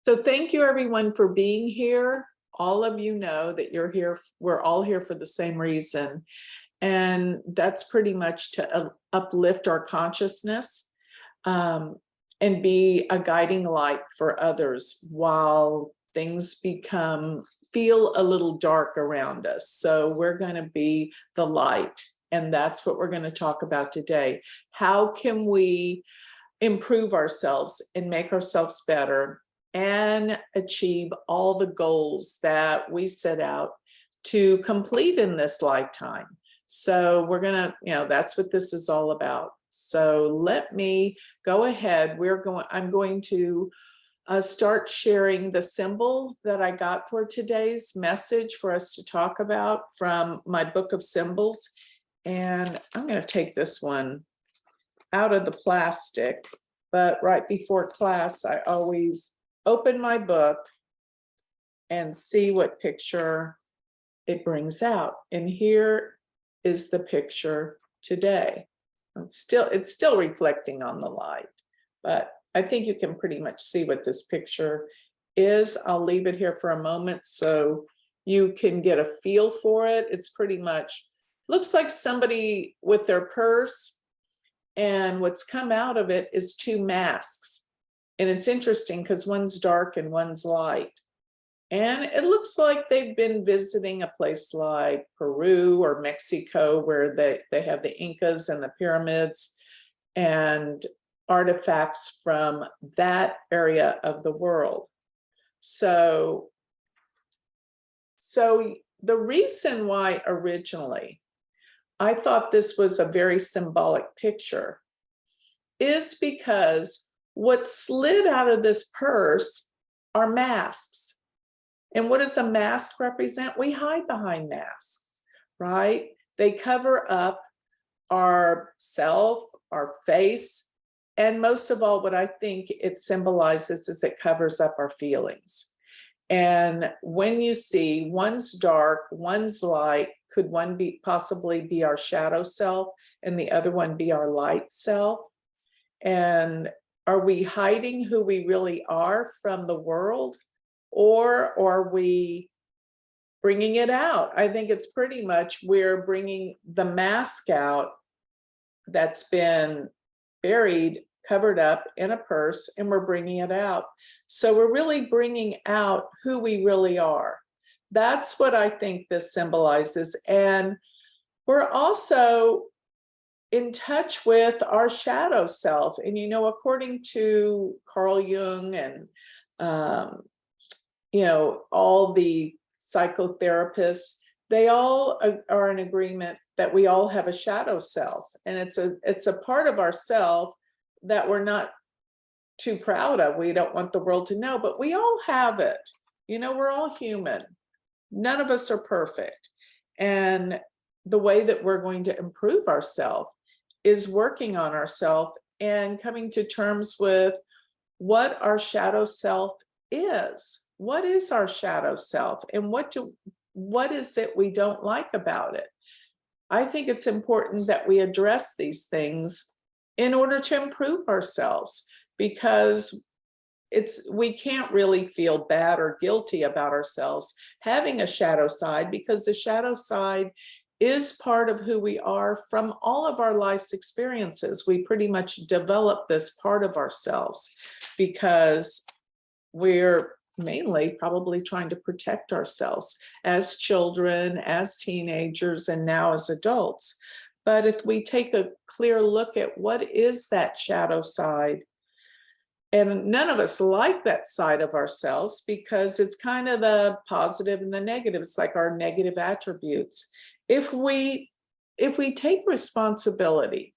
So thank you everyone for being here. All of you know that you're here. We're all here for the same reason. And that's pretty much to uplift our consciousness and be a guiding light for others while things feel a little dark around us. So we're going to be the light. And that's what we're going to talk about today. How can we improve ourselves and make ourselves better and achieve all the goals that we set out to complete in this lifetime? So we're gonna, that's what this is all about. So let me go ahead. I'm going to start sharing the symbol that I got for today's message for us to talk about from my book of symbols. And I'm going to take this one out of the plastic, but right before class, I always open my book and see what picture it brings out. And here is the picture today. It's still reflecting on the light, but I think you can pretty much see what this picture is. I'll leave it here for a moment so you can get a feel for it. It's pretty much, looks like somebody with their purse, and what's come out of it is two masks. And it's interesting because one's dark and one's light. And it looks like they've been visiting a place like Peru or Mexico, where they have the Incas and the pyramids and artifacts from that area of the world. So the reason why originally I thought this was a very symbolic picture is because what slid out of this purse are masks. And what does a mask represent? We hide behind masks, right? They cover up our self, our face, and most of all, what I think it symbolizes is it covers up our feelings. And when you see one's dark, one's light, could one possibly be our shadow self and the other one be our light self? And are we hiding who we really are from the world? Or are we bringing it out? I think it's pretty much we're bringing the mask out that's been buried, covered up in a purse, and we're bringing it out. So we're really bringing out who we really are. That's what I think this symbolizes. And we're also in touch with our shadow self. And, according to Carl Jung and, all the psychotherapists, they all are in agreement that we all have a shadow self. And it's a part of ourself that we're not too proud of. We don't want the world to know, but we all have it. We're all human. None of us are perfect. And the way that we're going to improve ourselves is working on ourselves and coming to terms with what our shadow self is. What is our shadow self, and what is it we don't like about it? I think it's important that we address these things in order to improve ourselves, because we can't really feel bad or guilty about ourselves having a shadow side, because the shadow side is part of who we are from all of our life's experiences. We pretty much develop this part of ourselves because we're mainly probably trying to protect ourselves as children, as teenagers, and now as adults. But if we take a clear look at what is that shadow side, and none of us like that side of ourselves because it's kind of the positive and the negative. It's like our negative attributes. If we take responsibility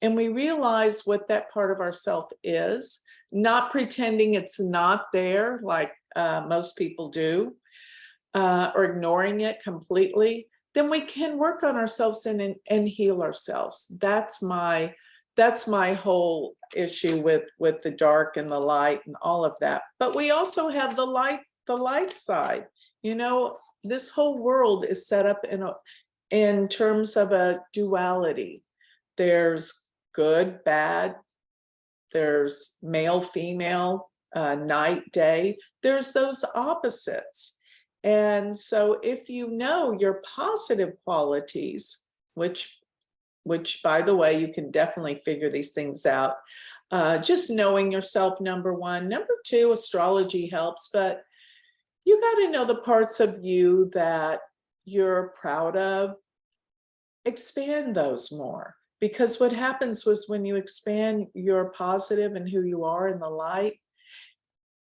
and we realize what that part of ourself is, not pretending it's not there like most people do, or ignoring it completely, then we can work on ourselves and heal ourselves. That's my whole issue with the dark and the light and all of that. But we also have the light side. This whole world is set up in terms of a duality. There's good, bad, there's male, female, night, day. There's those opposites. And so if you know your positive qualities, which by the way, you can definitely figure these things out. Just knowing yourself, number one. Number two, astrology helps, but you got to know the parts of you that you're proud of. Expand those more, because what happens was when you expand your positive and who you are in the light,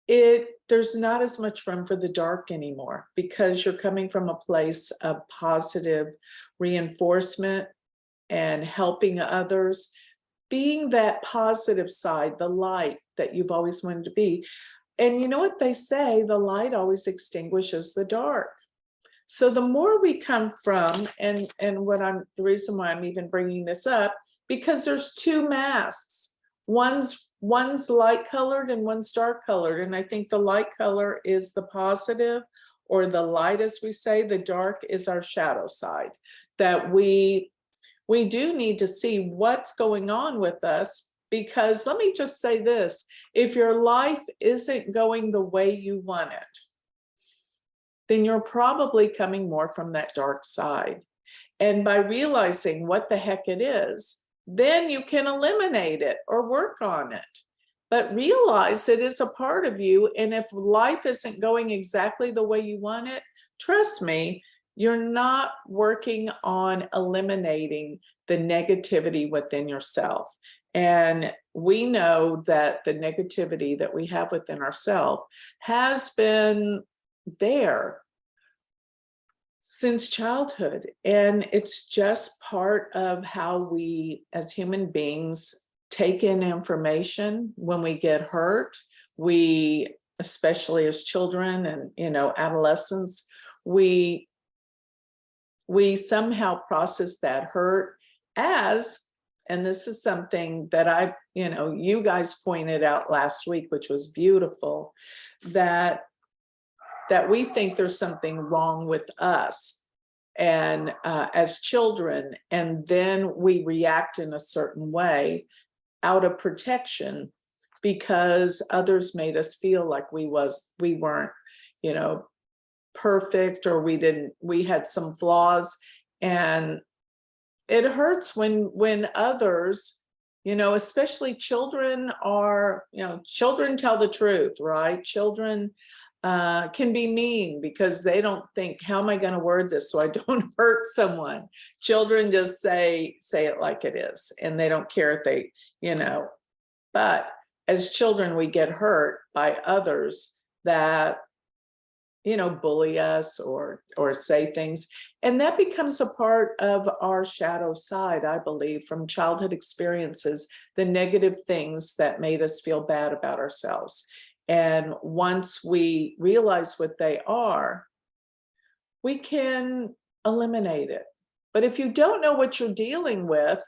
there's not as much room for the dark anymore, because you're coming from a place of positive reinforcement and helping others, being that positive side, the light that you've always wanted to be. And you know what they say, the light always extinguishes the dark. So the more we come from, and the reason why I'm even bringing this up, because there's two masks. One's light colored and one's dark colored. And I think the light color is the positive, or the light, as we say. The dark is our shadow side, that we do need to see what's going on with us. Because let me just say this, if your life isn't going the way you want it, then you're probably coming more from that dark side. And by realizing what the heck it is, then you can eliminate it or work on it. But realize it is a part of you. And if life isn't going exactly the way you want it, trust me, you're not working on eliminating the negativity within yourself. And we know that the negativity that we have within ourselves has been there since childhood. And it's just part of how we as human beings take in information. When we get hurt, we, especially as children and adolescents, we somehow process that hurt as, and this is something that you guys pointed out last week, which was beautiful, that we think there's something wrong with us and as children, and then we react in a certain way out of protection because others made us feel like we weren't perfect, or we had some flaws. And it hurts when others, especially children children tell the truth, right? Children can be mean because they don't think, how am I going to word this so I don't hurt someone? Children just say it like it is, and they don't care if they, but as children, we get hurt by others that, bully us or say things. And that becomes a part of our shadow side, I believe, from childhood experiences, the negative things that made us feel bad about ourselves. And once we realize what they are, we can eliminate it. But if you don't know what you're dealing with,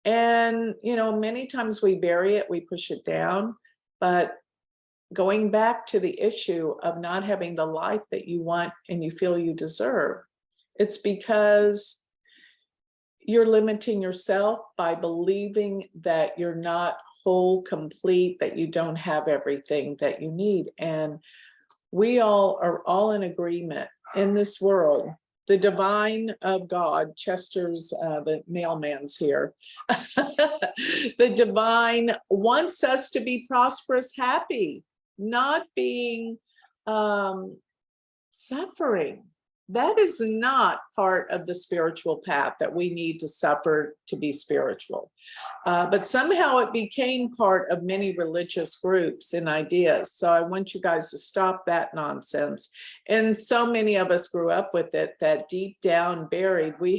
and, many times we bury it, we push it down, but going back to the issue of not having the life that you want and you feel you deserve, it's because you're limiting yourself by believing that you're not whole, complete, that you don't have everything that you need. And we all are all in agreement in this world. The divine of God, Chester's, the mailman's here. The divine wants us to be prosperous, happy, not being suffering. That is not part of the spiritual path, that we need to suffer to be spiritual. But somehow it became part of many religious groups and ideas. So I want you guys to stop that nonsense. And so many of us grew up with it, that deep down buried, we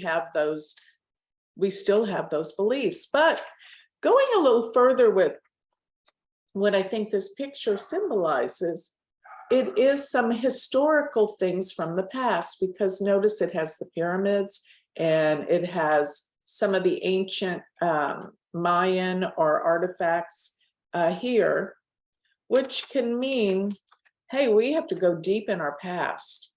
still have those beliefs. But going a little further with what I think this picture symbolizes, it is some historical things from the past, because notice it has the pyramids and it has some of the ancient Mayan or artifacts here, which can mean, hey, we have to go deep in our past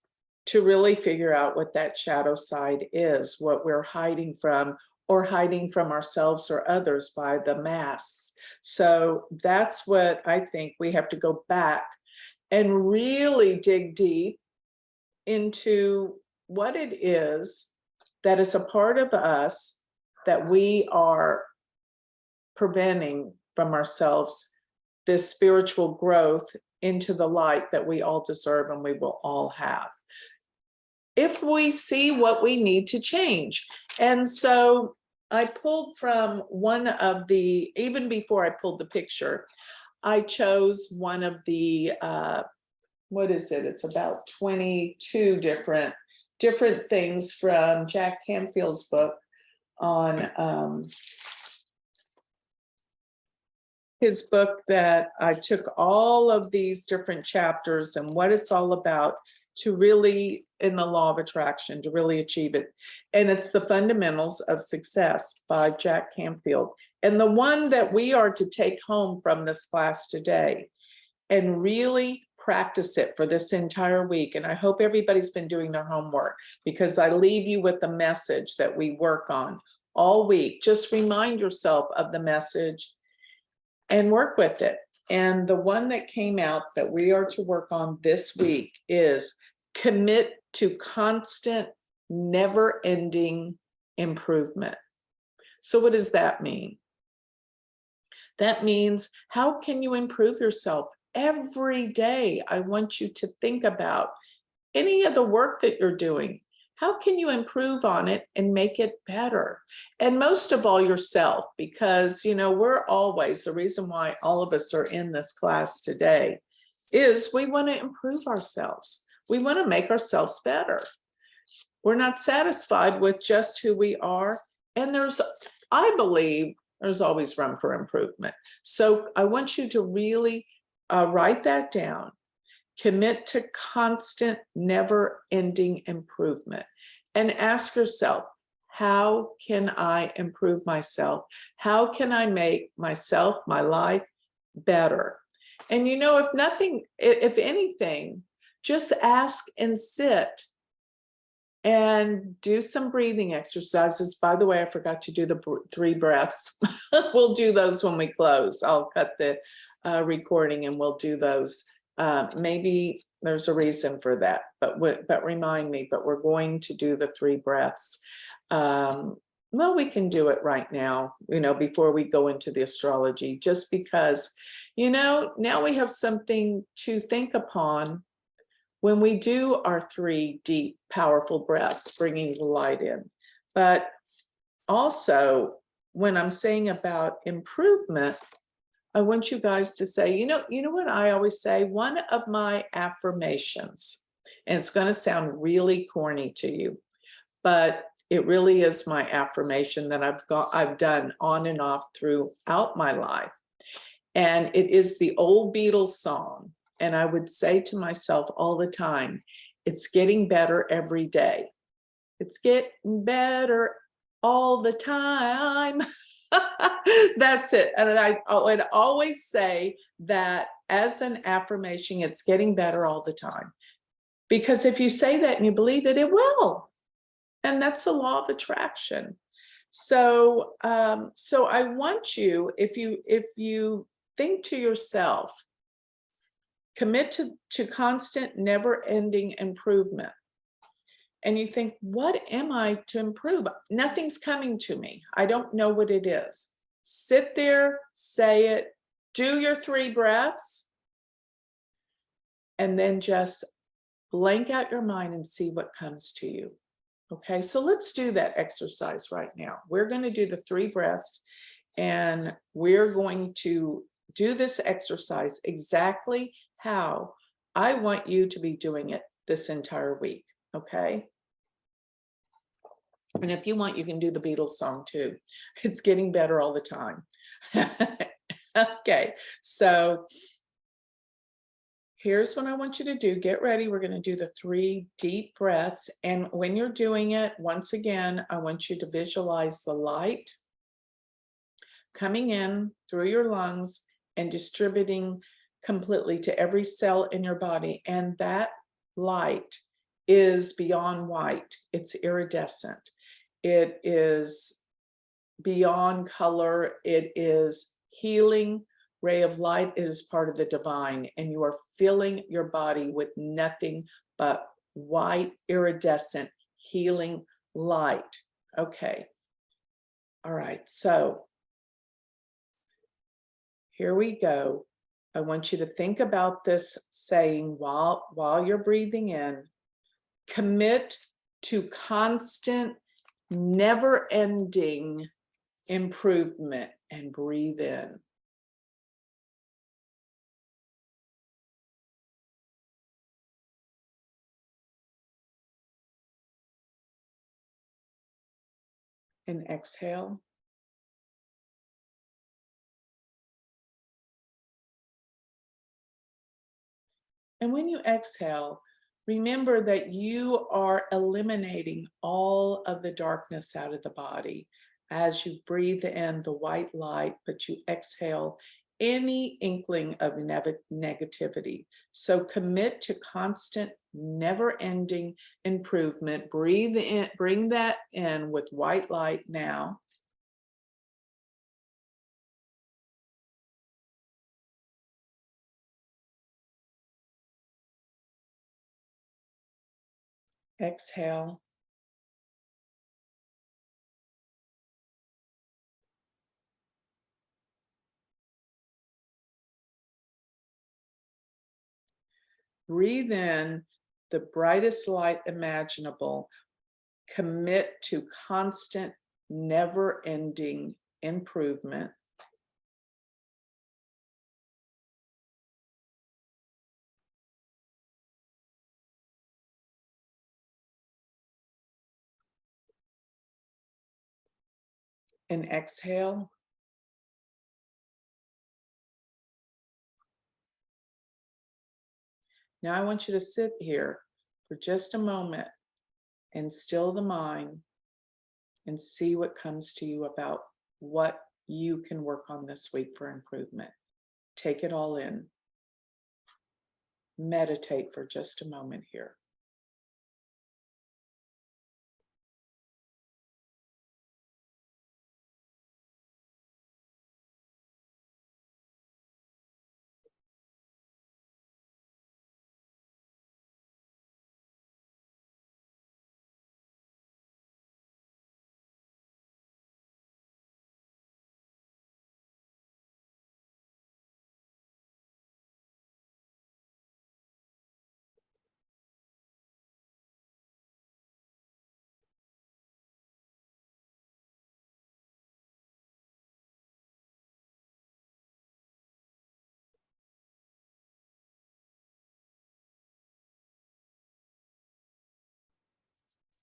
to really figure out what that shadow side is, what we're hiding from, or hiding from ourselves or others by the masks. So that's what I think we have to go back and really dig deep into what it is that is a part of us that we are preventing from ourselves, this spiritual growth into the light that we all deserve and we will all have, if we see what we need to change. And so I pulled from one of the, even before I pulled the picture, I chose one of the, what is it? It's about 22 different things from Jack Canfield's book on his book, that I took all of these different chapters and what it's all about to really, in the law of attraction, to really achieve it. And it's The Fundamentals of Success by Jack Canfield. And the one that we are to take home from this class today and really practice it for this entire week. And I hope everybody's been doing their homework, because I leave you with the message that we work on all week. Just remind yourself of the message and work with it. And the one that came out that we are to work on this week is commit to constant, never-ending improvement. So what does that mean? That means, how can you improve yourself? Every day, I want you to think about any of the work that you're doing. How can you improve on it and make it better? And most of all, yourself, because, you know, we're always, the reason why all of us are in this class today is we want to improve ourselves. We want to make ourselves better. We're not satisfied with just who we are. And I believe there's always room for improvement. So I want you to really write that down. Commit to constant, never-ending improvement, and ask yourself, how can I improve myself? How can I make myself, my life, better? And you know, if anything, just ask and sit and do some breathing exercises. By the way, I forgot to do the 3 breaths. We'll do those when we close. I'll cut the recording and we'll do those. Maybe there's a reason for that, but remind me, but we're going to do the 3 breaths. Well, we can do it right now, you know, before we go into the astrology, just because, you know, now we have something to think upon when we do our 3 deep, powerful breaths, bringing the light in. But also, when I'm saying about improvement, I want you guys to say, you know what I always say, one of my affirmations, and it's going to sound really corny to you, but it really is my affirmation that I've done on and off throughout my life. And it is the old Beatles song. And I would say to myself all the time, it's getting better every day. It's getting better all the time. That's it. And I would always say that as an affirmation, it's getting better all the time. Because if you say that and you believe it, it will. And that's the law of attraction. So, so I want you, if you think to yourself, commit to constant, never-ending improvement. And you think, what am I to improve? Nothing's coming to me. I don't know what it is. Sit there, say it, do your 3 breaths, and then just blank out your mind and see what comes to you. Okay, so let's do that exercise right now. We're going to do the 3 breaths, and we're going to do this exercise exactly how I want you to be doing it this entire week. Okay. And if you want, you can do the Beatles song too. It's getting better all the time. Okay, so here's what I want you to do. Get ready. We're going to do the 3 deep breaths. And when you're doing it, once again, I want you to visualize the light coming in through your lungs and distributing completely to every cell in your body. And that light is beyond white. It's iridescent. It is beyond color. It is healing ray of light. It is part of the divine, and you are filling your body with nothing but white, iridescent, healing light. Okay. All right. So here we go. I want you to think about this saying while you're breathing in. Commit to constant, never-ending improvement, and breathe in. And exhale. And when you exhale, remember that you are eliminating all of the darkness out of the body as you breathe in the white light, but you exhale any inkling of negativity. So commit to constant, never-ending improvement. Breathe in, bring that in with white light now. Exhale. Breathe in the brightest light imaginable. Commit to constant, never-ending improvement. And exhale. Now I want you to sit here for just a moment and still the mind and see what comes to you about what you can work on this week for improvement. Take it all in. Meditate for just a moment here.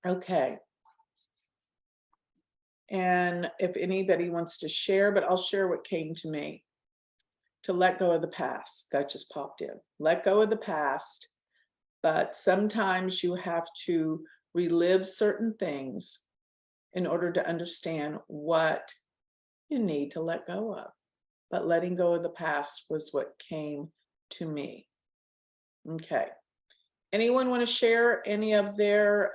Okay. And if anybody wants to share, but I'll share what came to me. To let go of the past. That just popped in. Let go of the past. But sometimes you have to relive certain things in order to understand what you need to let go of. But letting go of the past was what came to me. Okay. Anyone want to share any of their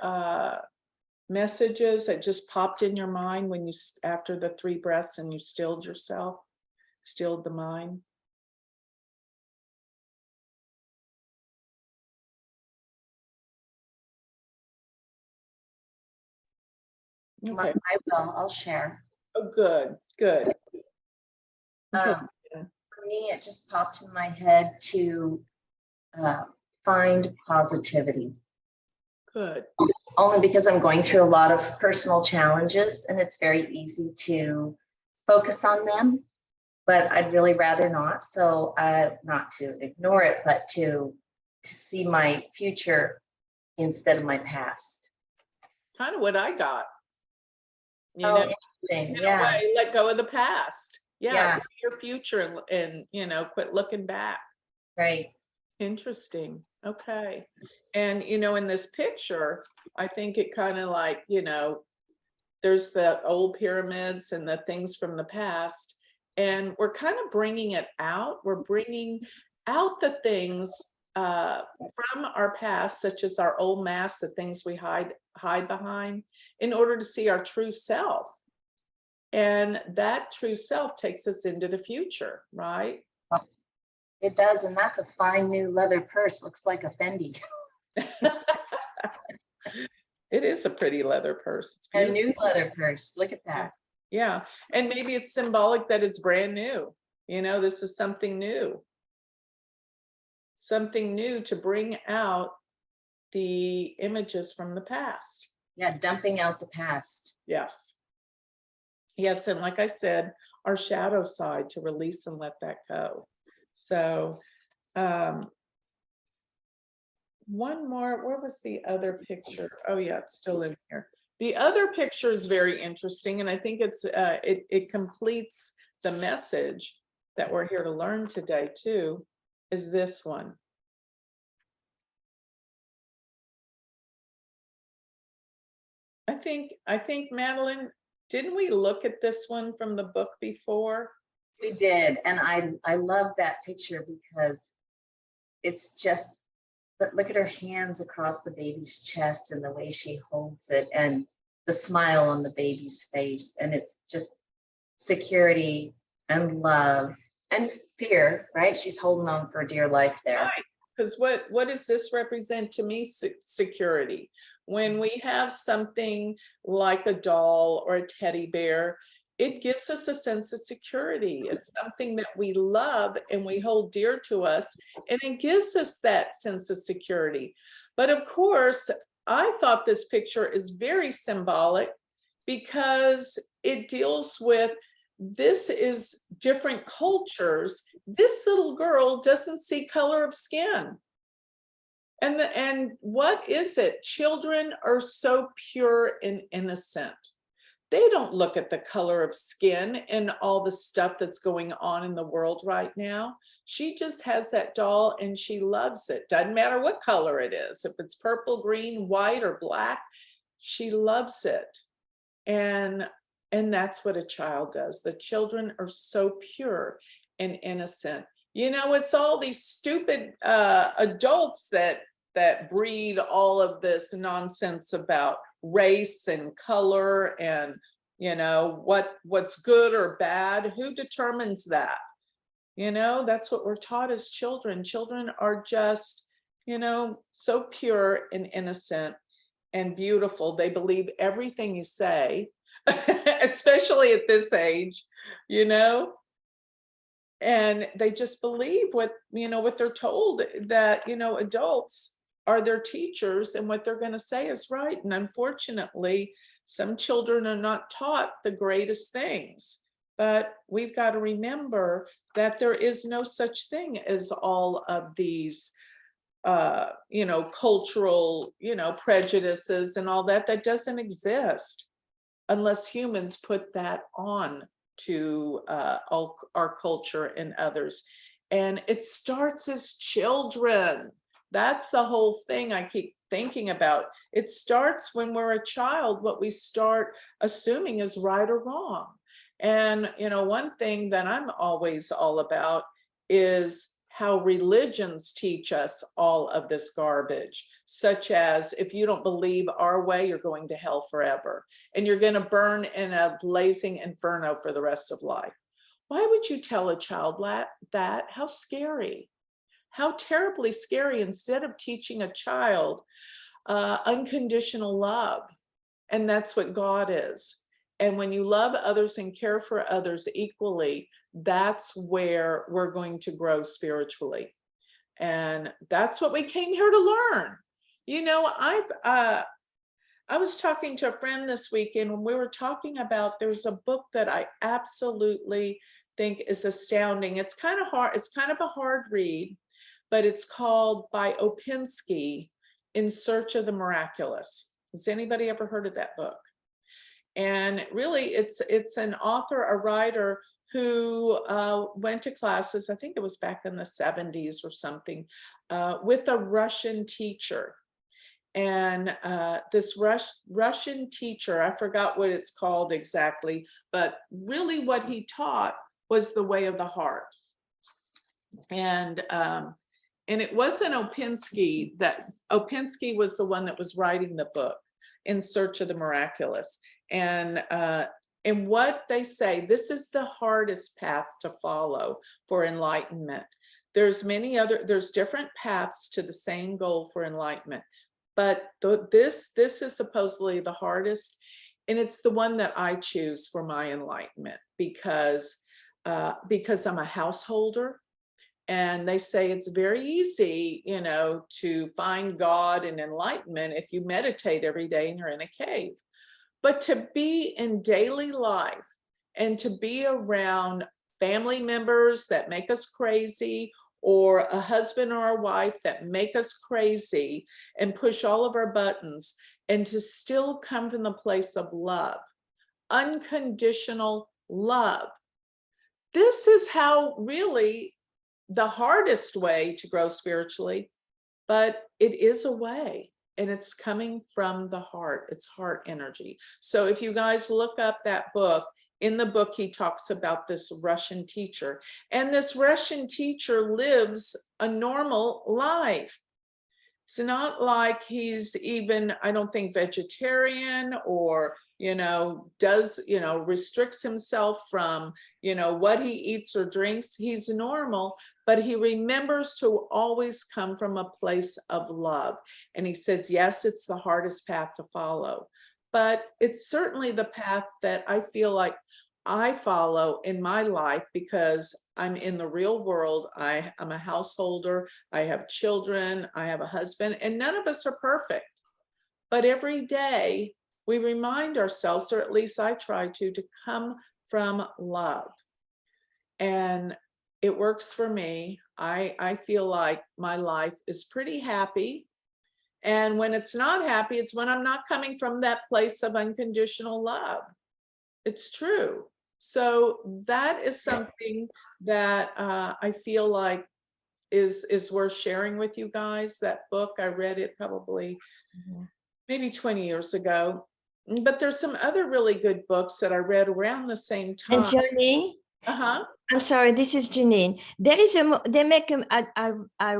messages that just popped in your mind when you, after the 3 breaths and you stilled yourself, stilled the mind? Okay. I will. I'll share. Oh, good, good. Okay. For me, it just popped in my head to find positivity. Good. Only because I'm going through a lot of personal challenges, and it's very easy to focus on them, but I'd really rather not. So not to ignore it, but to see my future instead of my past. Kind of what I got. You Oh, know, interesting. in Yeah. a way, let go of the past. Yeah. See your future and you know, quit looking back. Right. Interesting. Okay. And you know, in this picture, I think it kind of like, you know, there's the old pyramids and the things from the past, and we're kind of bringing it out. We're bringing out the things from our past, such as our old masks, the things we hide behind, in order to see our true self. And that true self takes us into the future, right? It does, and that's a fine new leather purse. Looks like a Fendi. It is a pretty leather purse. It's A beautiful. new leather purse. Look at that. Yeah, and maybe it's symbolic that it's brand new. You know, this is something new. Something new to bring out the images from the past. Yeah, dumping out the past. Yes. Yes, and like I said, our shadow side to release and let that go. So one more, where was the other picture? Oh yeah, it's still in here. The other picture is very interesting, and I think it completes the message that we're here to learn today too, is this one. I think Madeline, didn't we look at this one from the book before? We did, and I love that picture because it's just, but look at her hands across the baby's chest and the way she holds it and the smile on the baby's face. And it's just security and love and fear, right? She's holding on for dear life there. Right. Because what does this represent to me? Security. When we have something like a doll or a teddy bear, it gives us a sense of security. It's something that we love and we hold dear to us, and it gives us that sense of security. But of course, I thought this picture is very symbolic because it deals with, this is different cultures. This little girl doesn't see color of skin. And what is it? Children are so pure and innocent. They don't look at the color of skin and all the stuff that's going on in the world right now. She just has that doll and she loves it. Doesn't matter what color it is. If it's purple, green, white, or black, she loves it. And that's what a child does. The children are so pure and innocent. You know, it's all these stupid adults that breed all of this nonsense about race and color and, you know, what's good or bad. Who determines that? You know, that's what we're taught as children. Children are just, you know, so pure and innocent and beautiful. They believe everything you say, especially at this age, you know, and they just believe what, you know, what they're told, that, you know, adults are their teachers and what they're going to say is right. And unfortunately, some children are not taught the greatest things, but we've got to remember that there is no such thing as all of these you know, cultural, you know, prejudices and all that. That doesn't exist unless humans put that on to all our culture and others. And it starts as children. That's the whole thing I keep thinking about. It starts when we're a child, what we start assuming is right or wrong. And, you know, one thing that I'm always all about is how religions teach us all of this garbage, such as, if you don't believe our way, you're going to hell forever, and you're going to burn in a blazing inferno for the rest of life. Why would you tell a child that? How scary, how terribly scary, instead of teaching a child unconditional love. And that's what God is. And when you love others and care for others equally, that's where we're going to grow spiritually. And that's what we came here to learn. You know, I was talking to a friend this weekend when we were talking about, there's a book that I absolutely think is astounding. It's kind of hard, it's kind of a hard read, but it's called, by Opensky, In Search of the Miraculous. Has anybody ever heard of that book? And really, it's an author, a writer who went to classes, I think it was back in the 70s or something, with a Russian teacher. And this Russian teacher, I forgot what it's called exactly, but really what he taught was the way of the heart. And it wasn't Opensky. That Opensky was the one that was writing the book, In Search of the Miraculous. And And what they say, this is the hardest path to follow for enlightenment. There's different paths to the same goal for enlightenment, but this is supposedly the hardest, and it's the one that I choose for my enlightenment because I'm a householder. And they say it's very easy, to find God and enlightenment if you meditate every day and you're in a cave. But to be in daily life and to be around family members that make us crazy, or a husband or a wife that make us crazy and push all of our buttons, and to still come from the place of love, unconditional love. This is how really the hardest way to grow spiritually, but it is a way, and it's coming from the heart. It's heart energy. So if you guys look up that book, in the book, he talks about this Russian teacher, and this Russian teacher lives a normal life. It's not like he's even, I don't think, vegetarian or, restricts himself from, what he eats or drinks. He's normal, but he remembers to always come from a place of love. And he says, yes, it's the hardest path to follow, but it's certainly the path that I feel like I follow in my life because I'm in the real world. I'm a householder. I have children. I have a husband, and none of us are perfect. But every day we remind ourselves, or at least I try to come from love. And it works for me. I feel like my life is pretty happy. And when it's not happy, it's when I'm not coming from that place of unconditional love. It's true. So that is something that I feel like is worth sharing with you guys. That book, I read it probably maybe 20 years ago. But there's some other really good books that I read around the same And time. Joni, Uh-huh. I'm sorry, this is Janine. There is they make I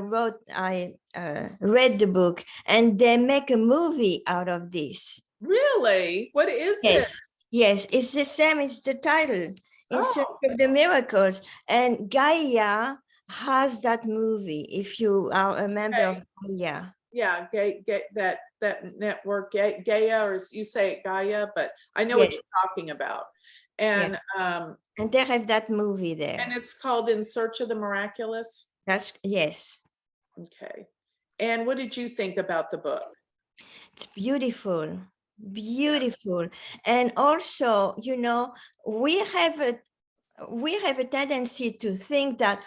read the book, and they make a movie out of this. Really? What is it? Yes, it's the same. It's the title, In Search Oh, of the Miracles. And Gaia has that movie, if you are a member of Gaia. yeah, that network, Gaia, or you say it Gaia, but I know what Yes. you're talking about. And And they have that movie there. and it's called In Search of the Miraculous. That's yes. Okay. And what did you think about the book? It's beautiful, beautiful. And also, we have a tendency to think that,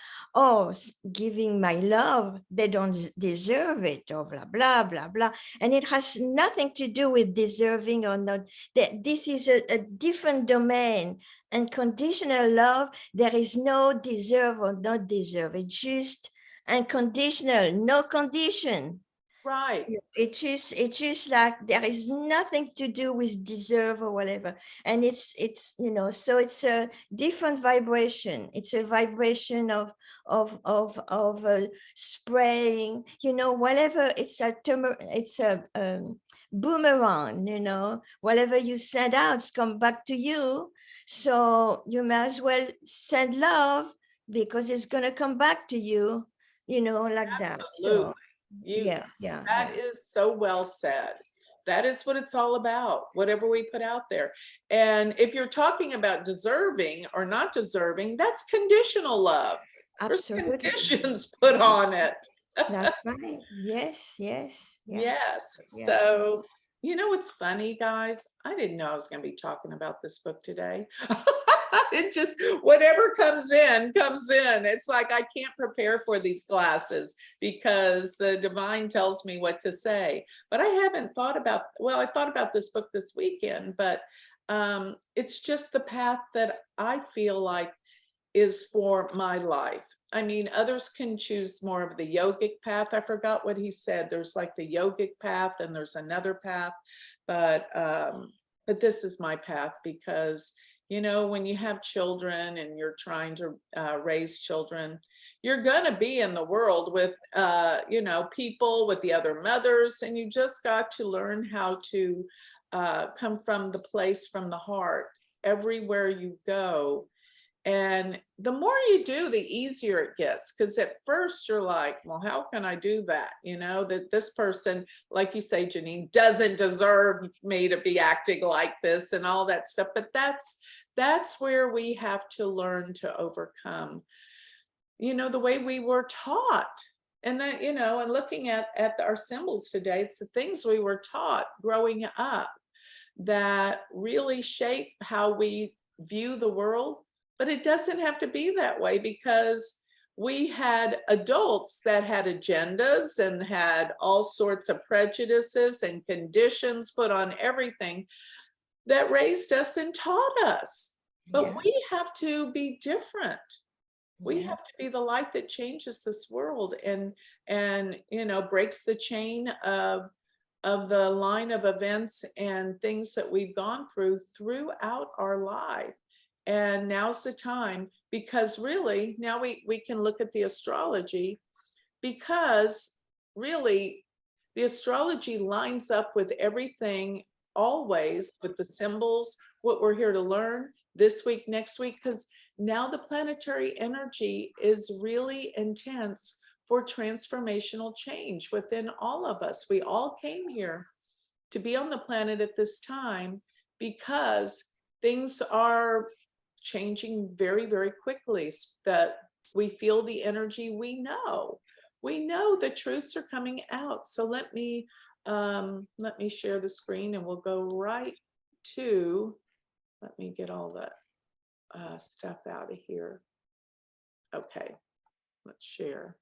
giving my love, they don't deserve it, or blah, blah, blah, blah. And it has nothing to do with deserving or not. This is a different domain. And conditional love, there is no deserve or not deserve. It's just unconditional, no condition. Right. It is like there is nothing to do with deserve or whatever. And it's so it's a different vibration. It's a vibration of spraying, whatever. It's a boomerang, whatever you send out come back to you. So you may as well send love, because it's going to come back to you, like that. Absolutely. So yeah. That is so well said. That is what it's all about, whatever we put out there. And if you're talking about deserving or not deserving, that's conditional love. Absolutely. There's conditions put on it. That's right. Yes. Yes. Yeah. So, what's funny, guys? I didn't know I was going to be talking about this book today. It just, whatever comes in, comes in. It's like I can't prepare for these classes because the divine tells me what to say. But I haven't thought about, I thought about this book this weekend, but it's just the path that I feel like is for my life. I mean, others can choose more of the yogic path. I forgot what he said. There's like the yogic path and there's another path, but this is my path because, when you have children and you're trying to raise children, you're going to be in the world with, people, with the other mothers, and you just got to learn how to come from the place, from the heart, everywhere you go. And the more you do, the easier it gets. Because at first you're like, well, how can I do that? You know, that this person, like you say, Janine, doesn't deserve me to be acting like this and all that stuff. But that's where we have to learn to overcome, you know, the way we were taught. And that, you know, and looking at our symbols today, it's the things we were taught growing up that really shape how we view the world. But it doesn't have to be that way, because we had adults that had agendas and had all sorts of prejudices and conditions put on everything that raised us and taught us. But Yeah. we have to be different. We Yeah. have to be the light that changes this world and you know, breaks the chain of the line of events and things that we've gone through throughout our life. And now's the time, because really now we can look at the astrology, because really the astrology lines up with everything, always with the symbols, what we're here to learn this week, next week, because now the planetary energy is really intense for transformational change within all of us. We all came here to be on the planet at this time because things are changing very, very quickly, that we feel the energy. We know the truths are coming out. So let me share the screen and we'll go right to, let me get all the stuff out of here. Okay, let's share.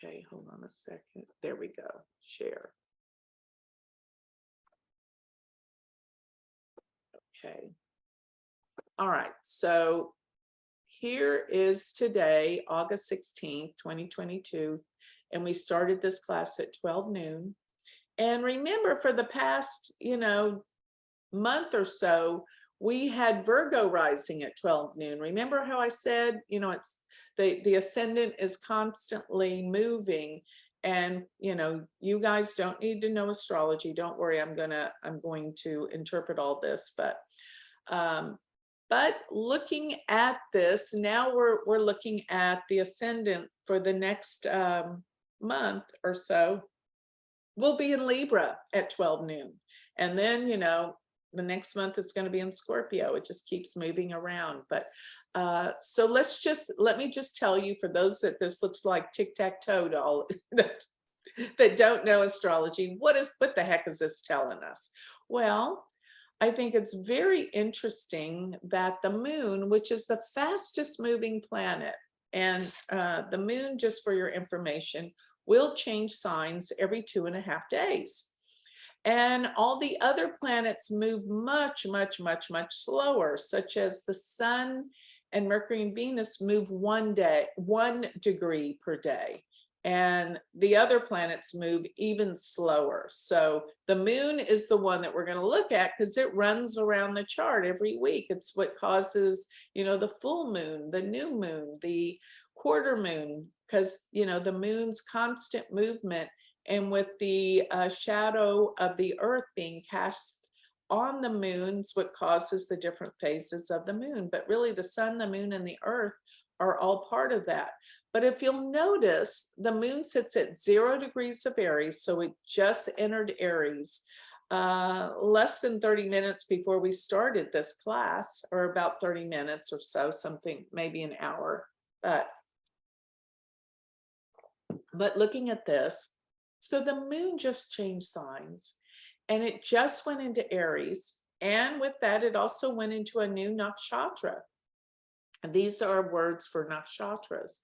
Okay, hold on a second. There we go. Share. Okay. All right. So here is today, August 16th, 2022. And we started this class at 12 noon. And remember, for the past, you know, month or so, we had Virgo rising at 12 noon. Remember how I said, you know, it's the ascendant is constantly moving. And, you know, you guys don't need to know astrology. Don't worry, I'm going to interpret all this, but looking at this, now we're looking at the ascendant for the next month or so. We'll be in Libra at 12 noon. And then, you know, the next month it's going to be in Scorpio. It just keeps moving around. But so let me just tell you, for those that this looks like tic-tac-toe to all that don't know astrology, what the heck is this telling us? Well, I think it's very interesting that the moon, which is the fastest moving planet, and the moon, just for your information, will change signs every 2.5 days. And all the other planets move much, much, much, much slower, such as the sun and Mercury and Venus move 1 degree per day. And the other planets move even slower. So the moon is the one that we're going to look at, because it runs around the chart every week. It's what causes, you know, the full moon, the new moon, the quarter moon, because, you know, the moon's constant movement, and with the shadow of the earth being cast on the moon's what causes the different phases of the moon. But really the sun, the moon, and the earth are all part of that. But if you'll notice, the moon sits at 0 degrees of Aries, so it just entered Aries less than 30 minutes before we started this class, or about 30 minutes or so, something, maybe an hour. But looking at this, so the moon just changed signs, and it just went into Aries. And with that, it also went into a new nakshatra. And these are words for nakshatras.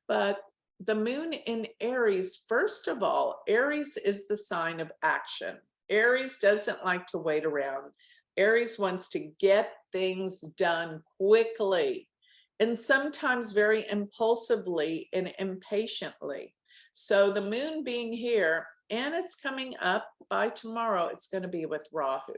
But the moon in Aries, first of all, Aries is the sign of action. Aries doesn't like to wait around. Aries wants to get things done quickly, and sometimes very impulsively and impatiently. So the moon being here, and it's coming up by tomorrow, it's going to be with Rahu.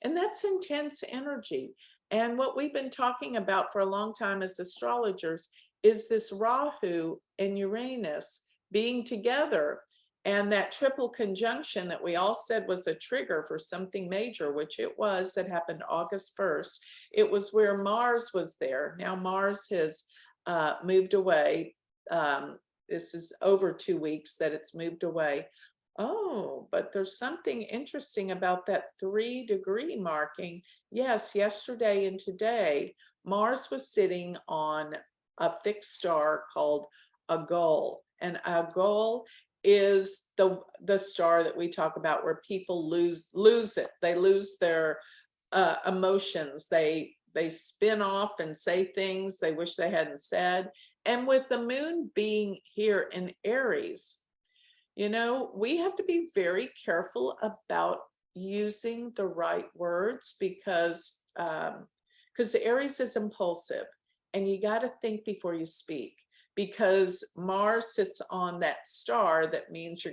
And that's intense energy. And what we've been talking about for a long time as astrologers is this Rahu and Uranus being together. And that triple conjunction that we all said was a trigger for something major, which it was, that happened August 1st. It was where Mars was there. Now Mars has moved away. This is over 2 weeks that it's moved away. Oh, but there's something interesting about that 3-degree marking. Yes, yesterday and today, Mars was sitting on a fixed star called Algol. And Algol is the star that we talk about where people lose it. They lose their emotions. They spin off and say things they wish they hadn't said. And with the moon being here in Aries, you know, we have to be very careful about using the right words because Aries is impulsive and you got to think before you speak, because Mars sits on that star. That means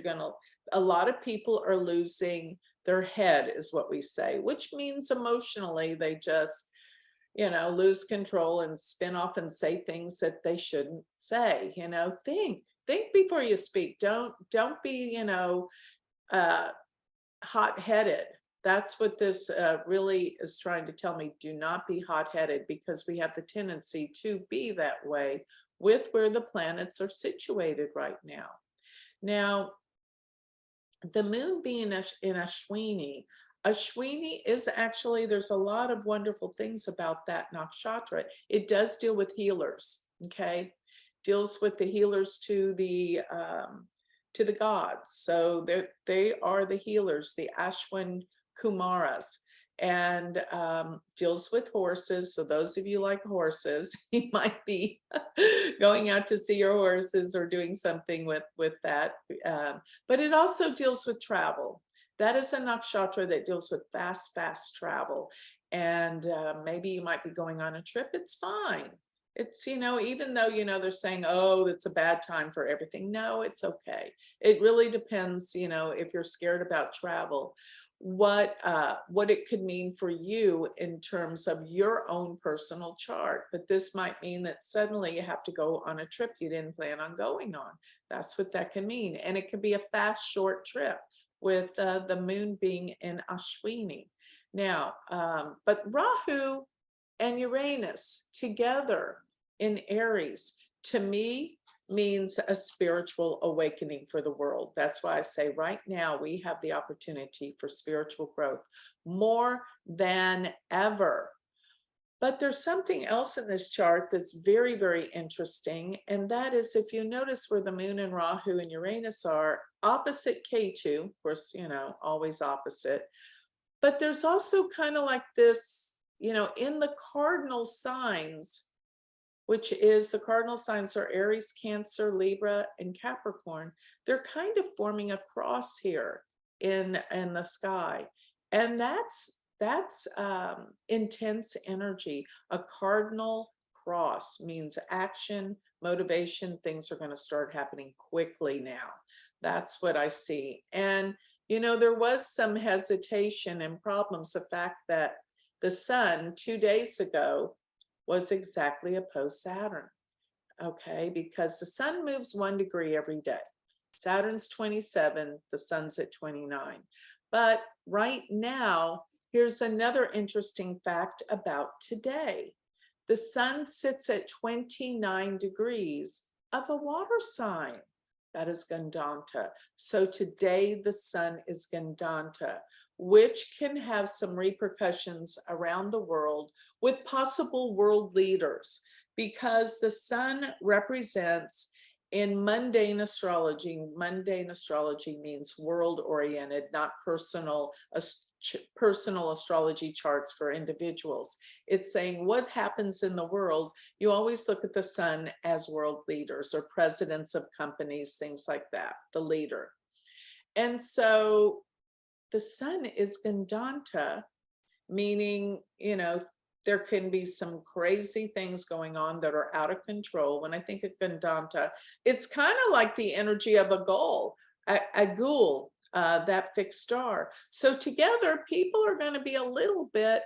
a lot of people are losing their head, is what we say, which means emotionally they just, you know, lose control and spin off and say things that they shouldn't say. You know, think before you speak. Don't be, you know, hot-headed. That's what this really is trying to tell me. Do not be hot-headed, because we have the tendency to be that way with where the planets are situated right now. Now, the moon being in Ashwini is actually, there's a lot of wonderful things about that nakshatra. It does deal with healers, okay? Deals with the healers to the gods. So they are the healers, the Ashwin Kumaras, and deals with horses. So those of you like horses, you might be going out to see your horses or doing something with that. But it also deals with travel. That is a nakshatra that deals with fast travel. And maybe you might be going on a trip. It's fine. It's, you know, even though, you know, they're saying, oh, it's a bad time for everything. No, it's okay. It really depends, you know, if you're scared about travel, what it could mean for you in terms of your own personal chart. But this might mean that suddenly you have to go on a trip you didn't plan on going on. That's what that can mean. And it can be a fast, short trip with the moon being in Ashwini. Now, but Rahu and Uranus together in Aries, to me, means a spiritual awakening for the world. That's why I say right now we have the opportunity for spiritual growth more than ever. But there's something else in this chart that's very, very interesting. And that is, if you notice where the moon and Rahu and Uranus are opposite Ketu, of course, you know, always opposite. But there's also kind of like this, you know, in the cardinal signs, which is the cardinal signs are Aries, Cancer, Libra, and Capricorn. They're kind of forming a cross here in the sky. And that's intense energy. A cardinal cross means action, motivation. Things are going to start happening quickly now. That's what I see. And, you know, there was some hesitation and problems. The fact that the sun 2 days ago was exactly opposed Saturn, okay? Because the sun moves 1 degree every day. Saturn's 27, the sun's at 29. But right now, here's another interesting fact about today. The sun sits at 29 degrees of a water sign. That is Gandanta. So today the sun is Gandanta, which can have some repercussions around the world with possible world leaders, because the sun represents, in mundane astrology means world-oriented, not personal astrology charts for individuals. It's saying what happens in the world. You always look at the sun as world leaders or presidents of companies, things like that, the leader. And so the sun is Gandanta, meaning, you know, there can be some crazy things going on that are out of control. When I think of Gandanta, it's kind of like the energy of a ghoul, that fixed star. So together, people are going to be a little bit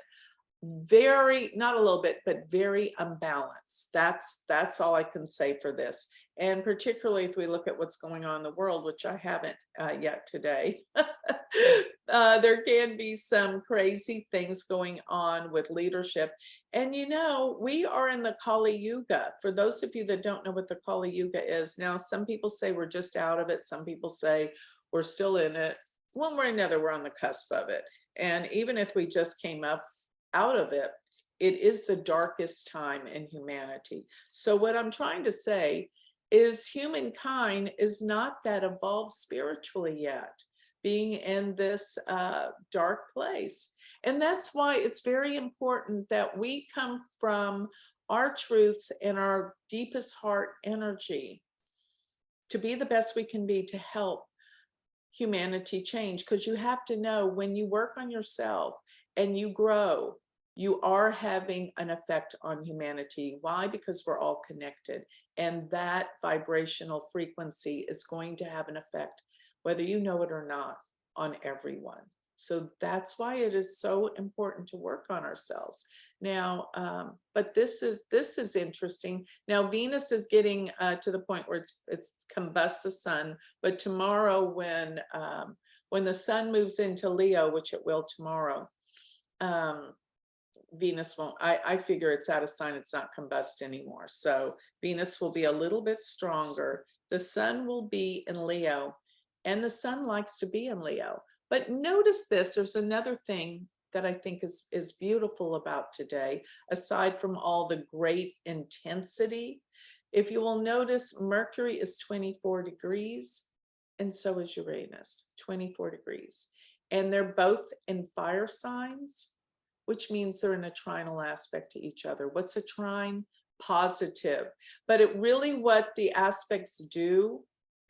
not a little bit, but very unbalanced. That's all I can say for this. And particularly if we look at what's going on in the world, which I haven't yet today, there can be some crazy things going on with leadership. And you know, we are in the Kali Yuga. For those of you that don't know what the Kali Yuga is, now some people say we're just out of it. Some people say we're still in it. One way or another, we're on the cusp of it. And even if we just came up out of it, it is the darkest time in humanity. So what I'm trying to say is humankind is not that evolved spiritually yet, being in this dark place. And that's why it's very important that we come from our truths and our deepest heart energy to be the best we can be to help humanity change. Because you have to know, when you work on yourself and you grow, you are having an effect on humanity. Why? Because we're all connected. And that vibrational frequency is going to have an effect, whether you know it or not, on everyone. So that's why it is so important to work on ourselves. Now, but this is interesting. Now, Venus is getting to the point where it's combusts the sun, but tomorrow when the sun moves into Leo, which it will tomorrow, Venus won't, I figure it's out of sign, it's not combust anymore. So Venus will be a little bit stronger. The sun will be in Leo, and the sun likes to be in Leo. But notice this, there's another thing that I think is beautiful about today, aside from all the great intensity. If you will notice, Mercury is 24 degrees, and so is Uranus, 24 degrees. And they're both in fire signs, which means they're in a trinal aspect to each other. What's a trine? Positive. But it really, what the aspects do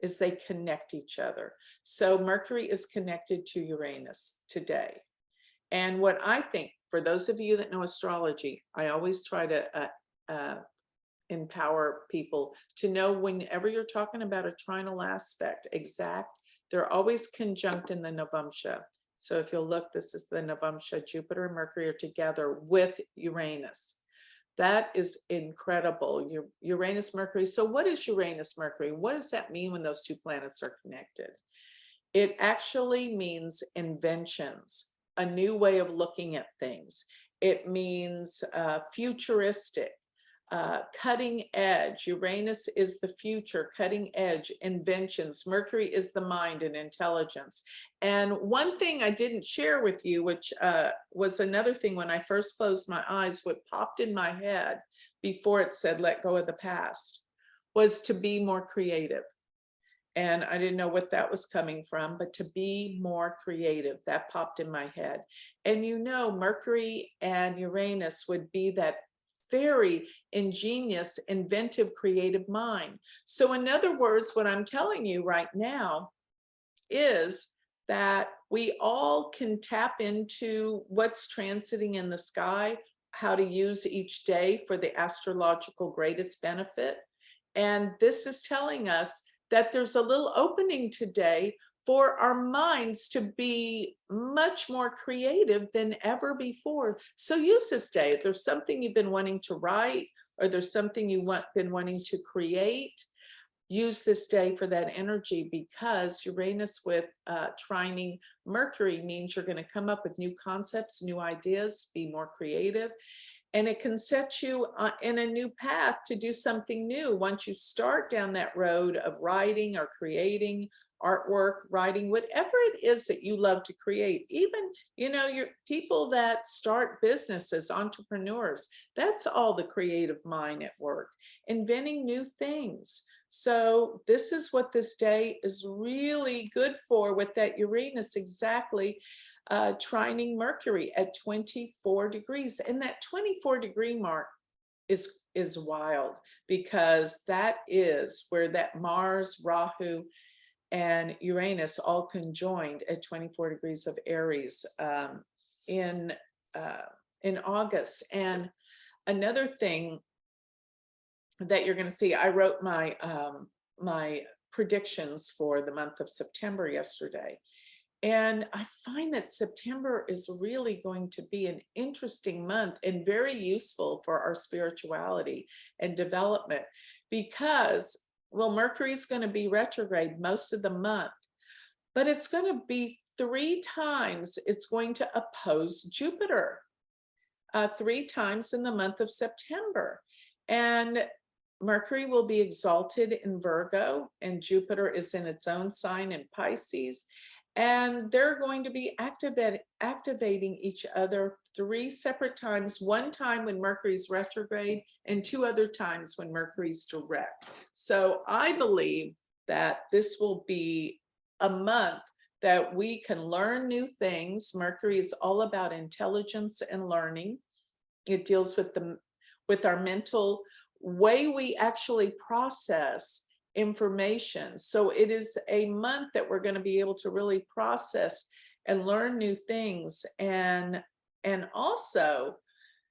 is they connect each other. So Mercury is connected to Uranus today. And what I think, for those of you that know astrology, I always try to empower people to know, whenever you're talking about a trinal aspect, exact, they're always conjunct in the Navamsha. So if you'll look, this is the Navamsha. Jupiter and Mercury are together with Uranus. That is incredible. Uranus, Mercury. So what is Uranus, Mercury? What does that mean when those two planets are connected? It actually means inventions, a new way of looking at things. It means futuristic, cutting edge. Uranus is the future, cutting edge, inventions. Mercury is the mind and intelligence. And one thing I didn't share with you, which was another thing when I first closed my eyes, what popped in my head before it said, let go of the past, was to be more creative. And I didn't know what that was coming from, but to be more creative, that popped in my head. And you know, Mercury and Uranus would be that very ingenious, inventive, creative mind. So in other words, what I'm telling you right now is that we all can tap into what's transiting in the sky, how to use each day for the astrological greatest benefit. And this is telling us that there's a little opening today for our minds to be much more creative than ever before. So use this day. If there's something you've been wanting to write, or there's something been wanting to create, use this day for that energy, because Uranus with trining Mercury means you're going to come up with new concepts, new ideas, be more creative. And it can set you in a new path to do something new. Once you start down that road of writing or creating, artwork, writing, whatever it is that you love to create, even, you know, your people that start businesses, entrepreneurs, that's all the creative mind at work, inventing new things. So this is what this day is really good for, with that Uranus exactly trining Mercury at 24 degrees. And that 24-degree mark is wild, because that is where that Mars, Rahu, and Uranus all conjoined at 24 degrees of Aries in August. And another thing that you're going to see, I wrote my my predictions for the month of September yesterday. And I find that September is really going to be an interesting month and very useful for our spirituality and development, because Well, Mercury's going to be retrograde most of the month, but it's going to be 3 times it's going to oppose Jupiter, 3 times in the month of September. And Mercury will be exalted in Virgo, and Jupiter is in its own sign in Pisces. And they're going to be activating each other 3 separate times, 1 time when Mercury's retrograde and 2 other times when Mercury's direct. So I believe that this will be a month that we can learn new things. Mercury is all about intelligence and learning. It deals with our mental way we actually process information. So it is a month that we're going to be able to really process and learn new things. And also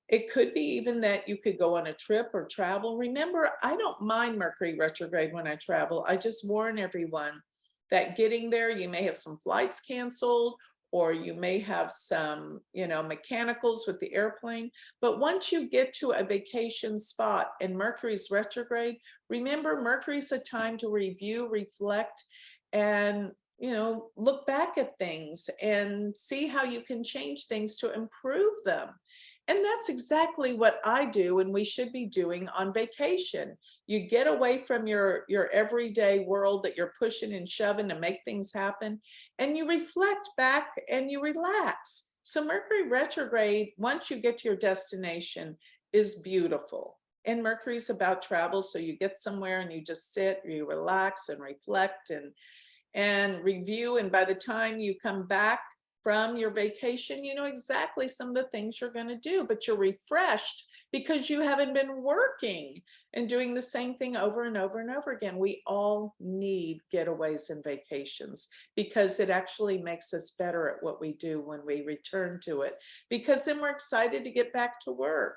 it could be even that you could go on a trip or travel. Remember, I don't mind Mercury retrograde when I travel. I just warn everyone that getting there, you may have some flights canceled, or you may have some, mechanicals with the airplane. But once you get to a vacation spot and Mercury's retrograde, remember, Mercury's a time to review, reflect, and, look back at things and see how you can change things to improve them. And that's exactly what I do and we should be doing on vacation. You get away from your everyday world that you're pushing and shoving to make things happen, and you reflect back and you relax. So Mercury retrograde, once you get to your destination, is beautiful. And Mercury's about travel, so you get somewhere and you just sit, you relax and reflect and review. And by the time you come back from your vacation, you know exactly some of the things you're going to do, but you're refreshed because you haven't been working and doing the same thing over and over and over again. We all need getaways and vacations because it actually makes us better at what we do when we return to it, because then we're excited to get back to work.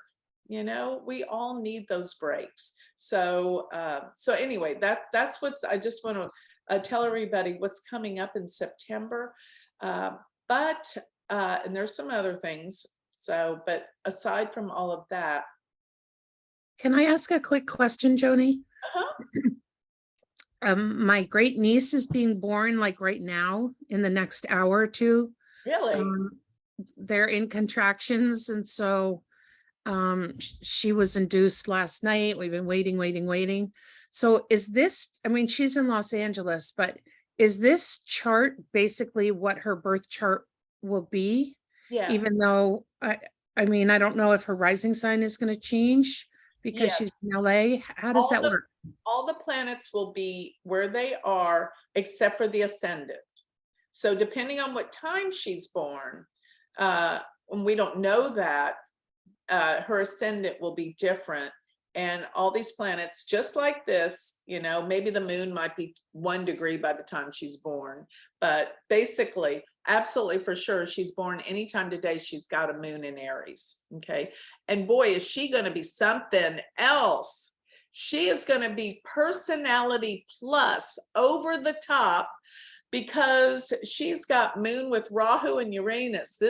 We all need those breaks. So anyway, that's I just want to tell everybody what's coming up in September. But and there's some other things. So, but aside from all of that. Can I ask a quick question, Joni? My great niece is being born like right now in the next hour or two. Really? They're in contractions. And so she was induced last night. We've been waiting. So is this, she's in Los Angeles, but is this chart basically what her birth chart will be? Yeah. Even though, I don't know if her rising sign is going to change because she's in LA. How does that work? All the planets will be where they are, except for the ascendant. So depending on what time she's born, and we don't know that, her ascendant will be different. And all these planets, just like this, maybe the moon might be 1 degree by the time she's born. But basically, absolutely for sure, she's born anytime today, she's got a moon in Aries. Okay. And boy, is she going to be something else. She is going to be personality plus, over the top, because she's got moon with Rahu and Uranus.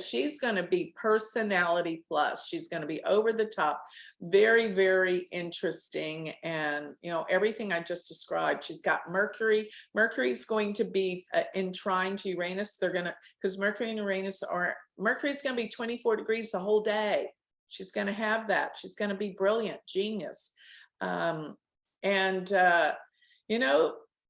She's going to be personality plus. She's going to be over the top, very, very interesting. And, everything I just described. She's got Mercury. Mercury's going to be in trine to Uranus. Because Mercury and Uranus Mercury's going to be 24 degrees the whole day. She's going to have that. She's going to be brilliant, genius.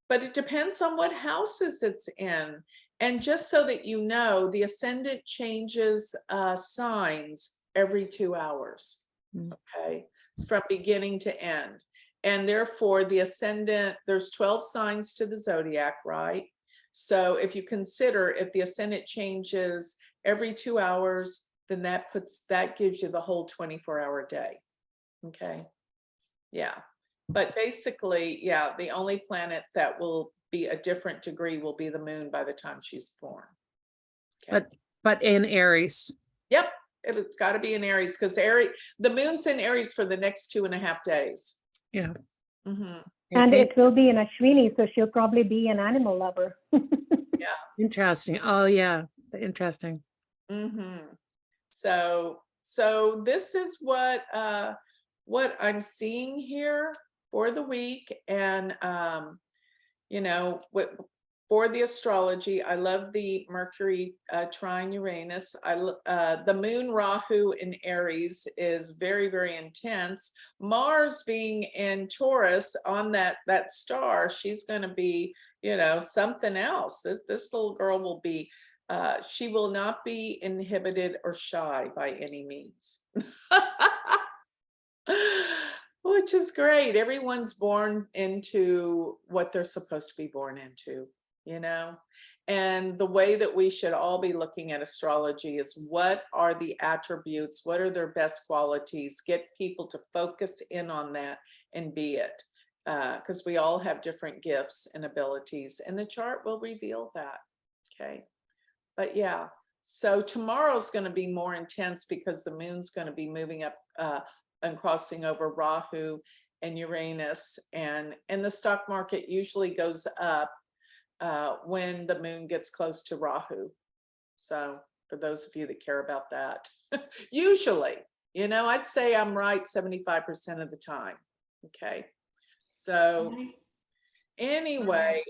But it depends on what houses it's in. And just so that you know, the ascendant changes signs every 2 hours, okay, from beginning to end. And therefore, the ascendant, there's 12 signs to the zodiac, right? So if you consider if the ascendant changes every 2 hours, then that gives you the whole 24-hour day, okay? Yeah. But basically, the only planet that will be a different degree will be the moon by the time she's born. Okay. But in Aries. Yep. It's got to be in Aries, because the moon's in Aries for the next 2.5 days. Yeah. Mm-hmm. And it will be in Ashwini, so she'll probably be an animal lover. Yeah. Interesting. Oh, yeah. Interesting. Mm-hmm. So this is what I'm seeing here for the week. And, you know, for the astrology, I love the Mercury trine Uranus. The moon Rahu in Aries is very, very intense. Mars being in Taurus on that star, she's going to be, you know, something else. This little girl will be, she will not be inhibited or shy by any means. Which is great. Everyone's born into what they're supposed to be born into, you know? And the way that we should all be looking at astrology is what are the attributes? What are their best qualities? Get people to focus in on that and be it. Because we all have different gifts and abilities, and the chart will reveal that. Okay. But yeah, so tomorrow's going to be more intense because the moon's going to be moving up and crossing over Rahu and Uranus, and the stock market usually goes up when the moon gets close to Rahu. So for those of you that care about that, usually, you know, I'd say I'm right 75% of the time. Okay. So anyway,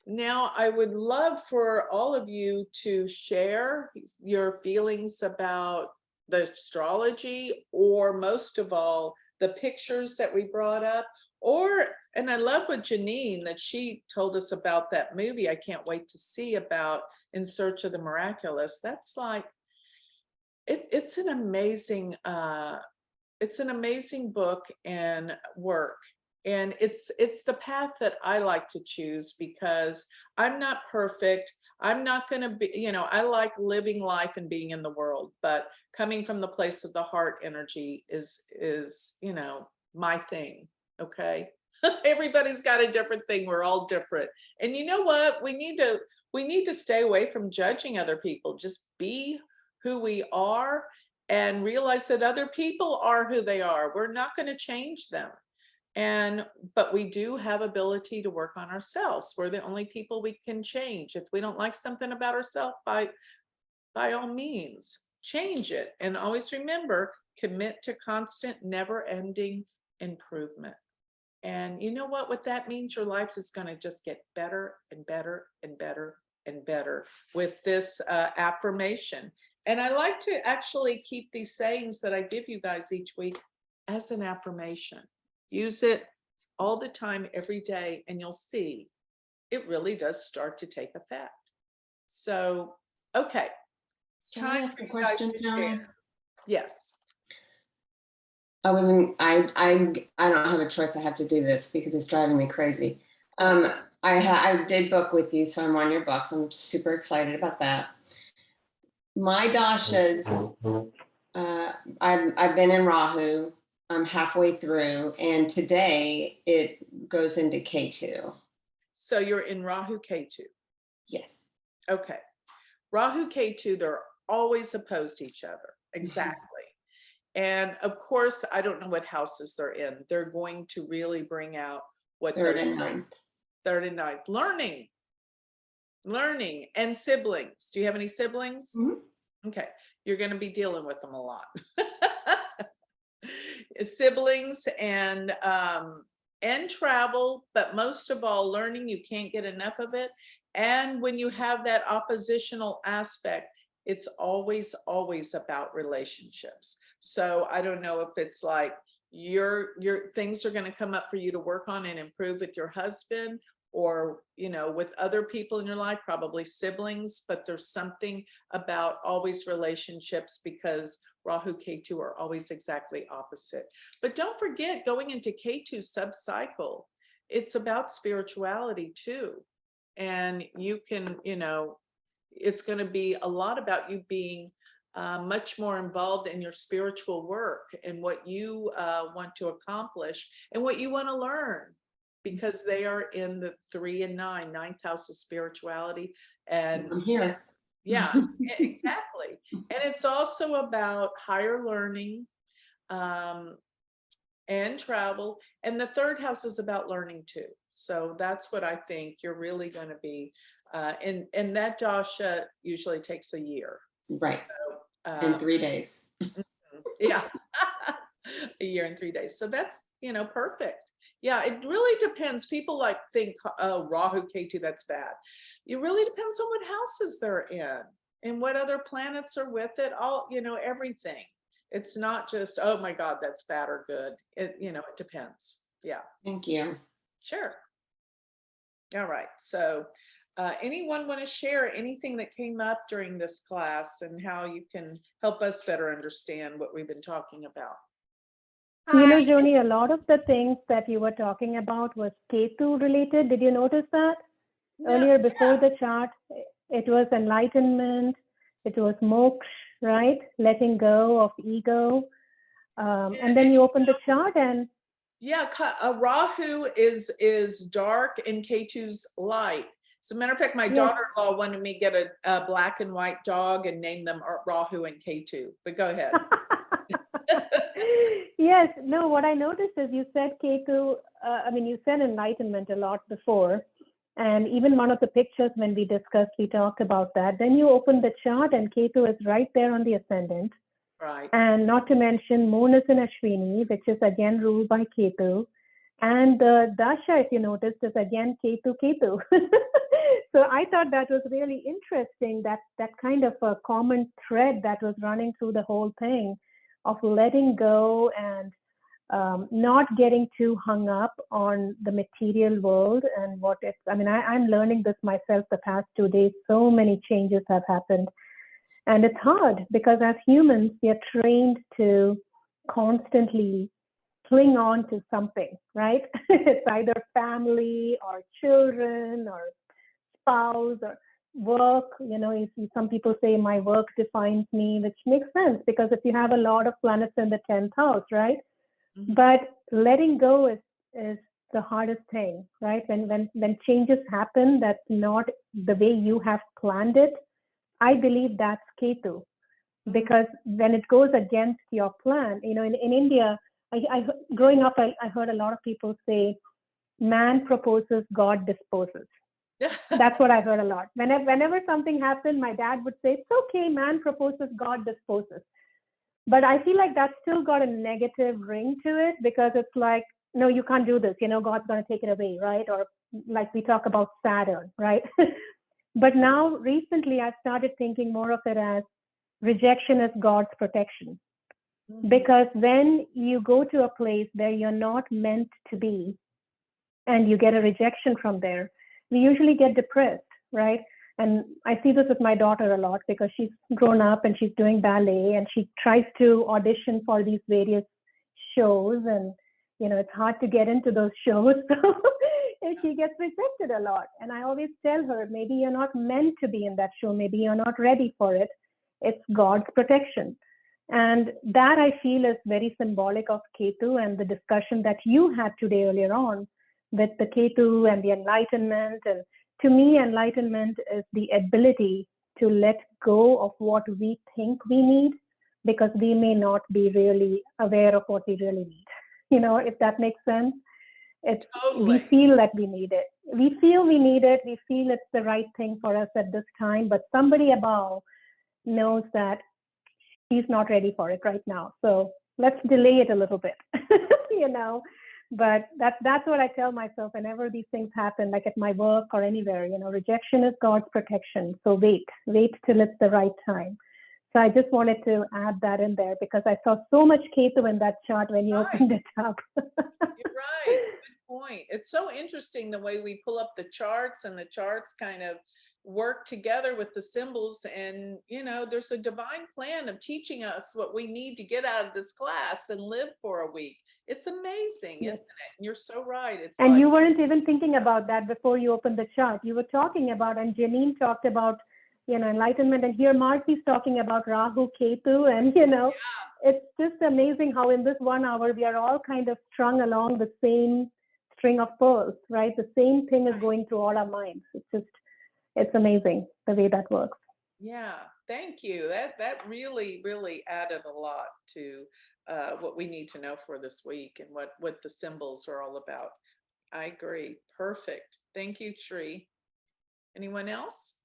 now I would love for all of you to share your feelings about the astrology, or most of all, the pictures that we brought up, and I love what Janine, that she told us about that movie I can't wait to see, about In Search of the Miraculous. That's like, it's an amazing book and work. And it's the path that I like to choose, because I'm not perfect. I'm not going to be, you know, I like living life and being in the world, but coming from the place of the heart energy is, you know, my thing. Okay. Everybody's got a different thing. We're all different. And you know what? We need to stay away from judging other people. Just be who we are and realize that other people are who they are. We're not going to change them. But we do have ability to work on ourselves. We're the only people we can change. If we don't like something about ourselves, by all means, change it. And always remember, commit to constant, never-ending improvement. And you know what that means? Your life is going to just get better and better and better and better with this affirmation. And I like to actually keep these sayings that I give you guys each week as an affirmation. Use it all the time, every day, and you'll see it really does start to take effect. So, okay. It's Can I time ask for a you guys question, to Joni? share. Yes. I don't have a choice. I have to do this because it's driving me crazy. I did book with you, so I'm on your books. I'm super excited about that. My dashas, I've been in Rahu. I'm halfway through, and today it goes into K2. So you're in Rahu K2. Yes. Okay. Rahu K2, they're always opposed to each other. Exactly. And of course, I don't know what houses they're in. They're going to really bring out what Third and ninth. Third and ninth. Learning and siblings. Do you have any siblings? Mm-hmm. Okay. You're going to be dealing with them a lot. Siblings and travel, but most of all, learning. You can't get enough of it. And when you have that oppositional aspect, it's always about relationships. So I don't know if it's like your things are going to come up for you to work on and improve with your husband, or, you know, with other people in your life, probably siblings, but there's something about always relationships, because Rahu K2 are always exactly opposite. But don't forget, going into K2 subcycle, it's about spirituality too. And you can, you know, it's going to be a lot about you being much more involved in your spiritual work and what you want to accomplish and what you want to learn, because they are in the 3 and 9, ninth house of spirituality. And I'm here. Yeah, exactly. And it's also about higher learning and travel. And the third house is about learning too. So that's what I think you're really going to be. And that dasha usually takes a year. Right. So, In 3 days. yeah. a year and 3 days. So that's, perfect. Yeah, it really depends. People like think, oh, Rahu Ketu, that's bad. It really depends on what houses they're in and what other planets are with it. All, everything. It's not just, oh my God, that's bad or good. It depends. Yeah, Thank you. sure. All right. So anyone want to share anything that came up during this class and how you can help us better understand what we've been talking about? Joni, a lot of the things that you were talking about was Ketu related. Did you notice that? No, Earlier before the chart, it was enlightenment, it was moksha, right? Letting go of ego. And then you open the chart and yeah, Rahu is dark and Ketu's light. As a matter of fact, my Yes. daughter-in-law wanted me to get a black and white dog and name them Rahu and Ketu. But go ahead. Yes, no, what I noticed is you said Ketu, you said enlightenment a lot before. And even one of the pictures when we discussed, we talked about that. Then you open the chart and Ketu is right there on the ascendant. Right. And not to mention moon is in Ashwini, which is again ruled by Ketu. And the dasha, if you noticed, is again Ketu. So I thought that was really interesting, that kind of a common thread that was running through the whole thing of letting go and not getting too hung up on the material world and what it's, I'm learning this myself the past 2 days. So many changes have happened. And it's hard because as humans, we are trained to constantly cling on to something, right? It's either family or children or spouse or work. Some people say my work defines me, which makes sense because if you have a lot of planets in the 10th house, right? Mhm. But letting go is the hardest thing, right? When changes happen, that's not the way you have planned it. I believe that's Ketu, because when it goes against your plan, in India, growing up, I heard a lot of people say, man proposes, God disposes. That's what I heard a lot. Whenever something happened, my dad would say, it's okay, man proposes, God disposes. But I feel like that's still got a negative ring to it because it's like, no, you can't do this. God's going to take it away, right? Or like we talk about Saturn, right? But now recently I've started thinking more of it as rejection is God's protection. Mhm. Because when you go to a place where you're not meant to be and you get a rejection from there, we usually get depressed, right? And I see this with my daughter a lot because she's grown up and she's doing ballet and she tries to audition for these various shows, and it's hard to get into those shows. So she gets rejected a lot. And I always tell her, maybe you're not meant to be in that show. Maybe you're not ready for it. It's God's protection. And that I feel is very symbolic of Ketu and the discussion that you had today earlier on with the Ketu and the enlightenment. And to me, enlightenment is the ability to let go of what we think we need because we may not be really aware of what we really need. If that makes sense. Totally. We feel that we need it. We feel we need it. We feel it's the right thing for us at this time, but somebody above knows that he's not ready for it right now. So let's delay it a little bit, But that's what I tell myself whenever these things happen, like at my work or anywhere. Rejection is God's protection. So wait till it's the right time. So I just wanted to add that in there because I saw so much Ketu in that chart when you opened it up. You're right. Good point. It's so interesting the way we pull up the charts and the charts kind of work together with the symbols. And, there's a divine plan of teaching us what we need to get out of this class and live for a week. It's amazing, Yes. isn't it? And you're so right. It's And like, you weren't even thinking about that before you opened the chart. You were talking about, and Janine talked about, enlightenment. And here Marcy's talking about Rahu, Ketu. And, it's just amazing how in this 1 hour, we are all kind of strung along the same string of pearls, right? The same thing is going through all our minds. It's amazing the way that works. yeah, thank you. That really, really added a lot to what we need to know for this week and what the symbols are all about. I agree. Perfect. Thank you, Tree. Anyone else?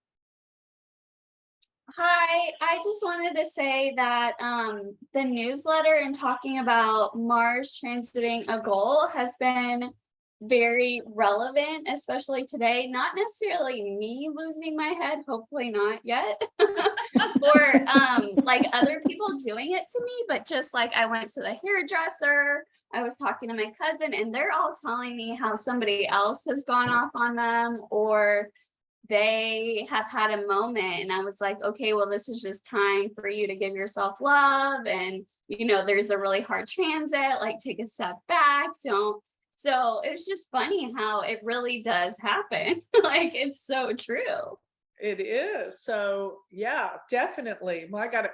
Hi, I just wanted to say that the newsletter and talking about Mars transiting a goal has been very relevant, especially today. Not necessarily me losing my head, hopefully not yet, or like other people doing it to me, but just like I went to the hairdresser, I was talking to my cousin, and they're all telling me how somebody else has gone off on them, or they have had a moment, and I was like, okay, well, this is just time for you to give yourself love, and there's a really hard transit, like take a step back, don't. So it was just funny how it really does happen. Like it's so true. It is. So yeah, definitely. Well, I gotta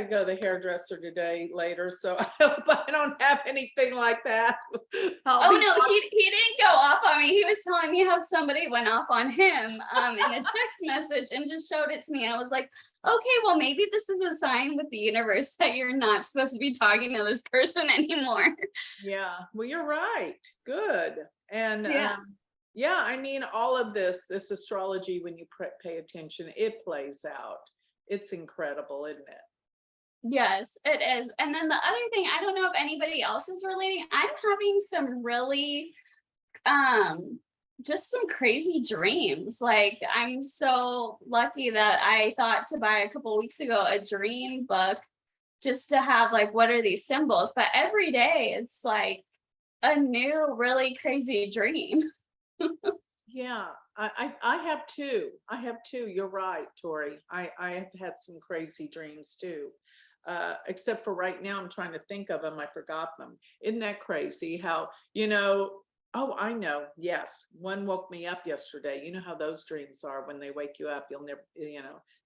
go to the hairdresser today later. So I hope I don't have anything like that. Oh no, he didn't go off on me. He was telling me how somebody went off on him in a text message and just showed it to me. I was like, okay, well, maybe this is a sign with the universe that you're not supposed to be talking to this person anymore. Yeah, well, you're right. Good. And Yeah. yeah, I mean, all of this astrology, when you pay attention, it plays out. It's incredible, isn't it? Yes, it is. And then the other thing, I don't know if anybody else is relating. I'm having some really just some crazy dreams. Like I'm so lucky that I thought to buy a couple weeks ago a dream book just to have like what are these symbols, but every day it's like a new really crazy dream. Yeah, I have two. I have two. You're right, Tori. I have had some crazy dreams too. Except for right now, I'm trying to think of them. I forgot them. Isn't that crazy how, oh, I know. Yes. One woke me up yesterday. You know how those dreams are when they wake you up, you'll never,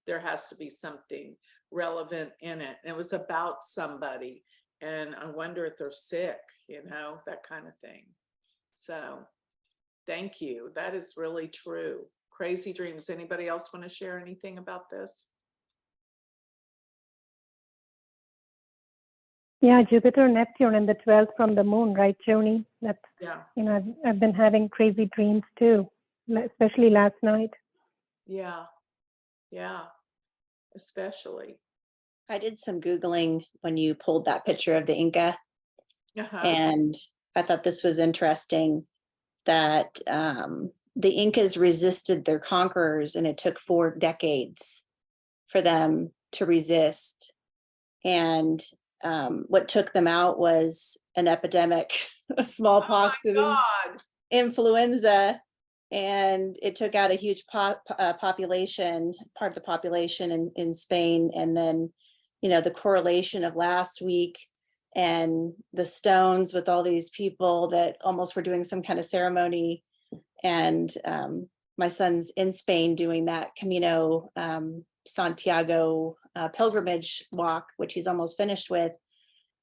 there has to be something relevant in it. And it was about somebody. And I wonder if they're sick, that kind of thing. So thank you. That is really true. Crazy dreams. Anybody else want to share anything about this? Yeah, Jupiter, Neptune, and the 12th from the moon, right, Joni? That's, Yeah. I've been having crazy dreams too, especially last night. Yeah. Yeah. Especially. I did some Googling when you pulled that picture of the Inca, and I thought this was interesting that the Incas resisted their conquerors, and it took 4 decades for them to resist. And what took them out was an epidemic, a smallpox, influenza, and it took out a huge population, part of the population in Spain. And then, the correlation of last week and the stones with all these people that almost were doing some kind of ceremony. And my son's in Spain doing that Camino Santiago pilgrimage walk, which he's almost finished with.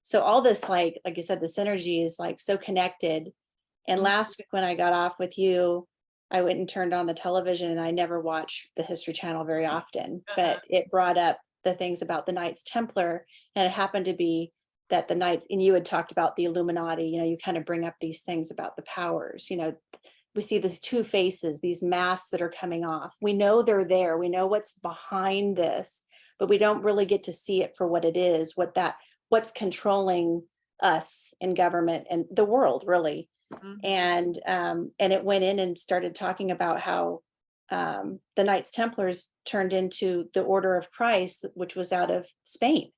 So all this, like you said, the synergy is like so connected. And last week when I got off with you, I went and turned on the television, and I never watch the History Channel very often, but it brought up the things about the Knights Templar. And it happened to be that the Knights, and you had talked about the Illuminati, you kind of bring up these things about the powers, we see these 2 faces, these masks that are coming off. We know they're there. We know what's behind this, but we don't really get to see it for what it is, what's controlling us in government and the world, really. And it went in and started talking about how the Knights Templars turned into the Order of Christ, which was out of Spain.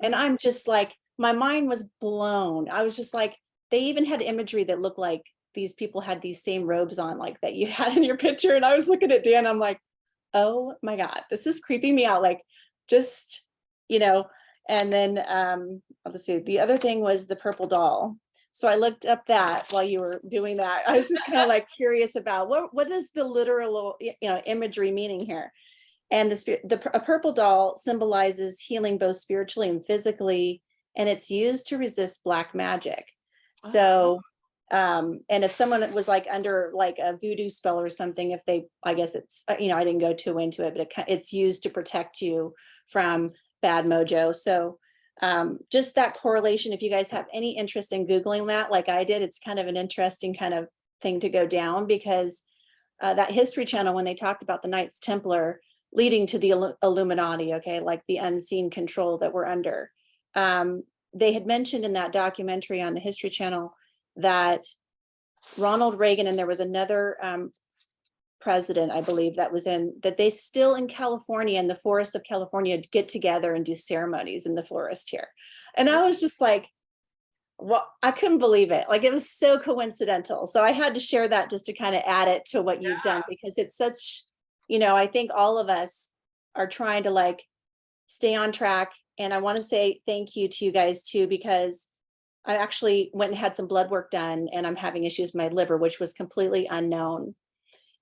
And I'm just like, my mind was blown. I was just like, they even had imagery that looked like these people had these same robes on, like that you had in your picture. And I was looking at Dan, I'm like, oh my God, this is creeping me out. Like, just, and then let's see, the other thing was the purple doll. So I looked up that while you were doing that. I was just kind of like curious about what is the literal, imagery meaning here. And a purple doll symbolizes healing both spiritually and physically, and it's used to resist black magic. So, and if someone was like under like a voodoo spell or something, I guess it's, I didn't go too into it, but it's used to protect you from bad mojo. So just that correlation, if you guys have any interest in Googling that, like I did, it's kind of an interesting kind of thing to go down, because that History Channel, when they talked about the Knights Templar, leading to the Illuminati, okay, like the unseen control that we're under. They had mentioned in that documentary on the History Channel that Ronald Reagan, and there was another president, I believe, that was that they still in California, in the forests of California, get together and do ceremonies in the forest here. And I was just like, well, I couldn't believe it. Like, it was so coincidental. So I had to share that just to kind of add it to what you've done, because it's such, I think all of us are trying to like stay on track. And I want to say thank you to you guys too, because I actually went and had some blood work done, and I'm having issues with my liver, which was completely unknown.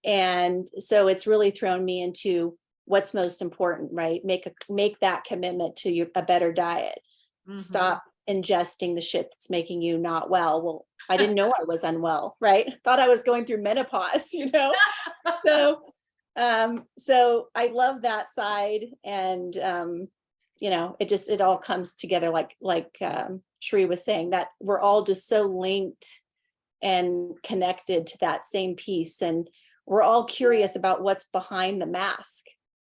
And so it's really thrown me into what's most important, right? Make that commitment to a better diet. Stop ingesting the shit that's making you not well. Well, I didn't know I was unwell, right? Thought I was going through menopause, So, so I love that side, and it all comes together like Sheree was saying, that we're all just so linked and connected to that same piece, and we're all curious about what's behind the mask.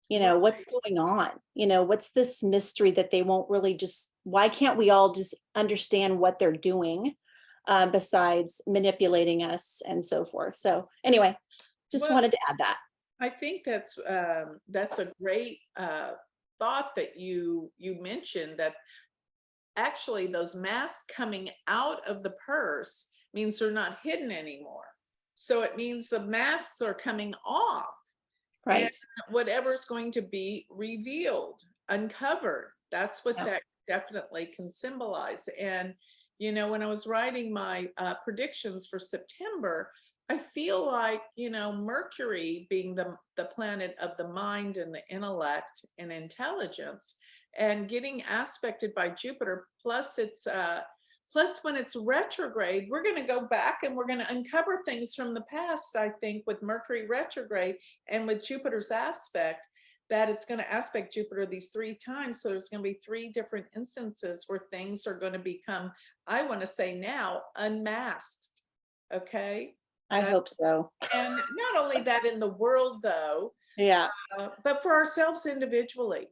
What's going on? What's this mystery that they won't really why can't we all just understand what they're doing, besides manipulating us and so forth? So anyway, just wanted to add that. I think that's a great thought that you mentioned, that actually those masks coming out of the purse means they're not hidden anymore. So it means the masks are coming off. Right. And whatever's going to be revealed, uncovered, that's what that definitely can symbolize. And, when I was writing my predictions for September, I feel like, Mercury being the planet of the mind and the intellect and intelligence, and getting aspected by Jupiter, plus when it's retrograde, we're going to go back and we're going to uncover things from the past, I think, with Mercury retrograde and with Jupiter's aspect, that it's going to aspect Jupiter these 3 times. So there's going to be 3 different instances where things are going to become, I want to say now, unmasked. Okay. I hope so. And not only that in the world, though, but for ourselves individually.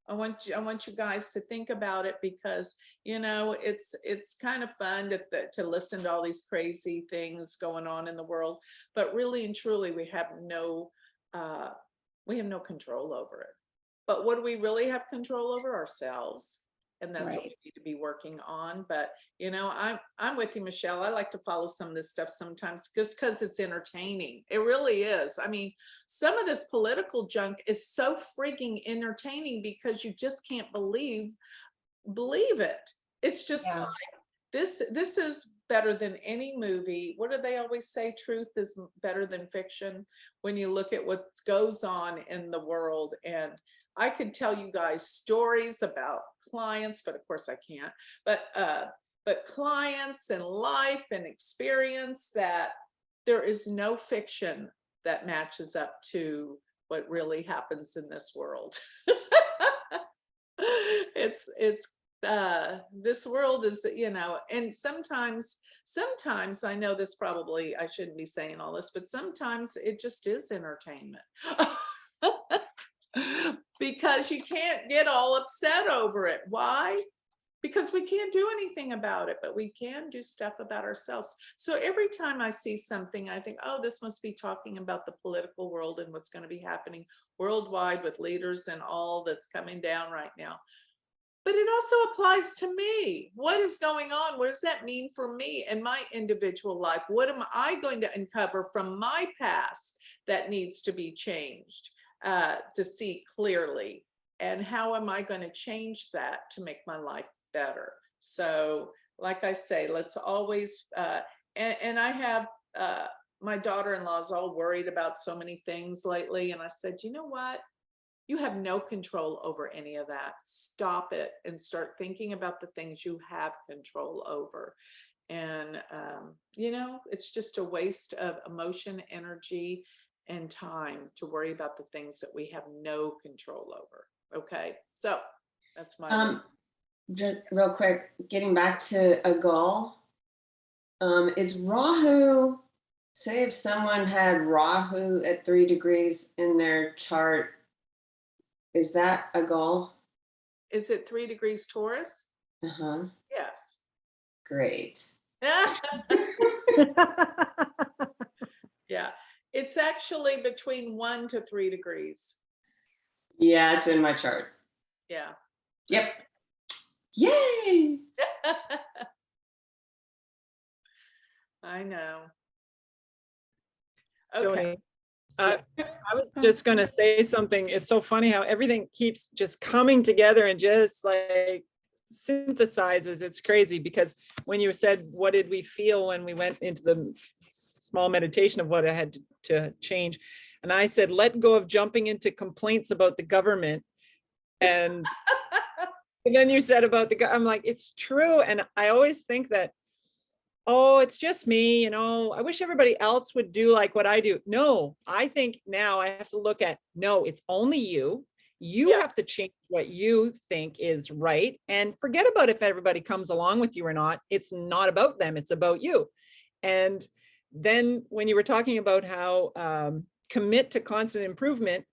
I want you guys to think about it, because it's kind of fun to listen to all these crazy things going on in the world, but really and truly we have no control over it. But what do we really have control over? Ourselves. And that's what we need to be working on. But I'm with you, Michelle. I like to follow some of this stuff sometimes just because it's entertaining. It really is. I mean, some of this political junk is so freaking entertaining because you just can't believe it. It's just like this is better than any movie. What do they always say? Truth is better than fiction. When you look at what goes on in the world, and I could tell you guys stories about clients, but of course I can't, but clients and life and experience, that there is no fiction that matches up to what really happens in this world. This world is, and sometimes I know this, probably I shouldn't be saying all this, but sometimes it just is entertainment. Because you can't get all upset over it. Why? Because we can't do anything about it, but we can do stuff about ourselves. So every time I see something, I think, oh, this must be talking about the political world and what's going to be happening worldwide with leaders and all that's coming down right now. But it also applies to me. What is going on? What does that mean for me and my individual life? What am I going to uncover from my past that needs to be changed? To see clearly, and how am I going to change that to make my life better? So like I say, let's always and I have my daughter-in-law is all worried about so many things lately, and I said, you know what, you have no control over any of that. Stop it and start thinking about the things you have control over. And it's just a waste of emotion, energy, and time to worry about the things that we have no control over. Okay, so that's my just real quick, getting back to a goal, is Rahu, say if someone had Rahu at 3 degrees in their chart, Is that a goal? Is it 3 degrees Taurus? Uh-huh. Yes. Great. Yeah, it's actually between 1 to 3 degrees. Yeah, it's in my chart. Yeah. Yep. Yay. I know. Okay. Joni, I was just going to say something. It's so funny how everything keeps just coming together and just like synthesizes. It's crazy because when you said, what did we feel when we went into the small meditation of what I had to change? And I said, let go of jumping into complaints about the government. And then you said about I'm like, it's true. And I always think that, oh, it's just me, I wish everybody else would do like what I do. No, I think now I have to look at, no, it's only you. You Yeah. have to change what you think is right and forget about if everybody comes along with you or not. It's not about them, it's about you. And then when you were talking about how commit to constant improvement,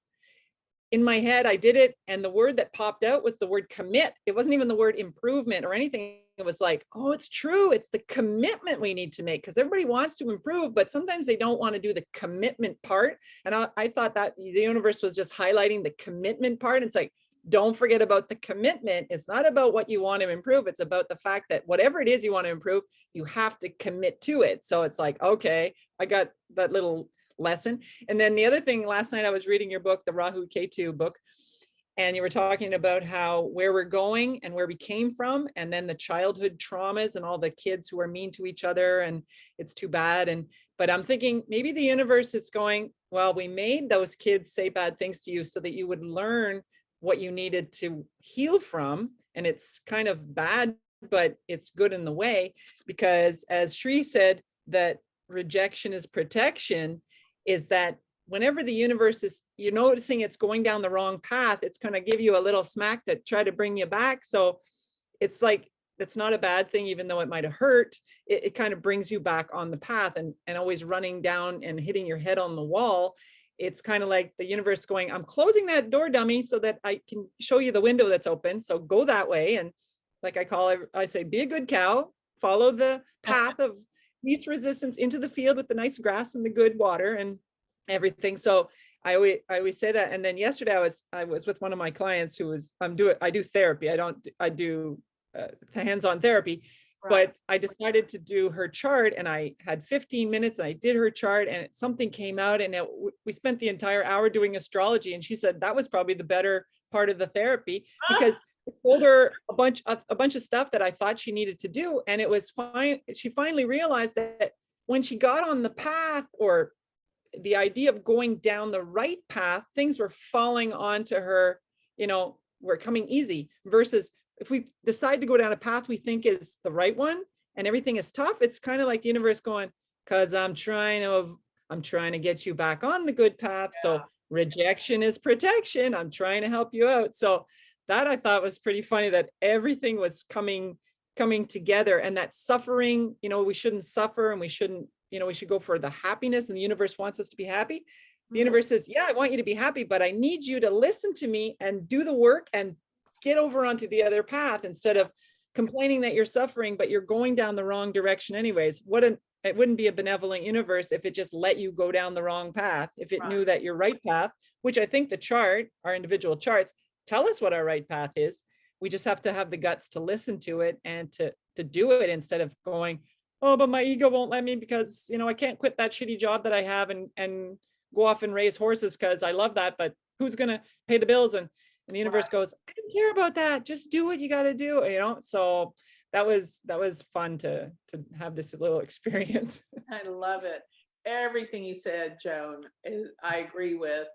in my head, I did it. And the word that popped out was the word commit. It wasn't even the word improvement or anything. It was like, oh, it's true. It's the commitment we need to make because everybody wants to improve, but sometimes they don't want to do the commitment part. And I thought that the universe was just highlighting the commitment part. It's like, don't forget about the commitment. It's not about what you want to improve. It's about the fact that whatever it is you want to improve, you have to commit to it. So it's like, okay, I got that little lesson. And then the other thing, last night I was reading your book, the Rahu Ketu book, and you were talking about how where we're going and where we came from, and then the childhood traumas and all the kids who are mean to each other, and it's too bad. But I'm thinking maybe the universe is going, well, we made those kids say bad things to you so that you would learn what you needed to heal from. And it's kind of bad, but it's good in the way, because as Shri said, that rejection is protection, is that whenever the universe is, you're noticing it's going down the wrong path, it's going to give you a little smack to try to bring you back. So it's like, it's not a bad thing, even though it might have hurt. It kind of brings you back on the path, and always running down and hitting your head on the wall. It's kind of like the universe going, I'm closing that door, dummy, so that I can show you the window that's open. So go that way. And like I say, be a good cow, follow the path of least resistance into the field with the nice grass and the good water and everything. So I always say that. And then yesterday I was with one of my clients who was, I do therapy. I do hands-on therapy, Right. but I decided to do her chart, and I had 15 minutes and I did her chart, and something came out, and we spent the entire hour doing astrology. And she said that was probably the better part of the therapy, because I told her a bunch of stuff that I thought she needed to do. And it was fine. She finally realized that when she got on the path, or the idea of going down the right path, things were falling onto her, were coming easy, versus if we decide to go down a path we think is the right one and everything is tough, it's kind of like the universe going, because I'm trying to get you back on the good path. Yeah. So rejection is protection. I'm trying to help you out. So that I thought was pretty funny, that everything was coming together, and that suffering, we shouldn't suffer, and we shouldn't, we should go for the happiness, and the universe wants us to be happy. The universe says, yeah, I want you to be happy, but I need you to listen to me and do the work and get over onto the other path, instead of complaining that you're suffering, but you're going down the wrong direction anyways. It wouldn't be a benevolent universe if it just let you go down the wrong path, if it knew that your right path, which I think our individual charts tell us what our right path is. We just have to have the guts to listen to it and to do it, instead of going, oh, but my ego won't let me because, I can't quit that shitty job that I have and go off and raise horses because I love that, but who's going to pay the bills? And the universe goes, I don't care about that. Just do what you got to do, So that was fun to have this little experience. I love it. Everything you said, Joan, I agree with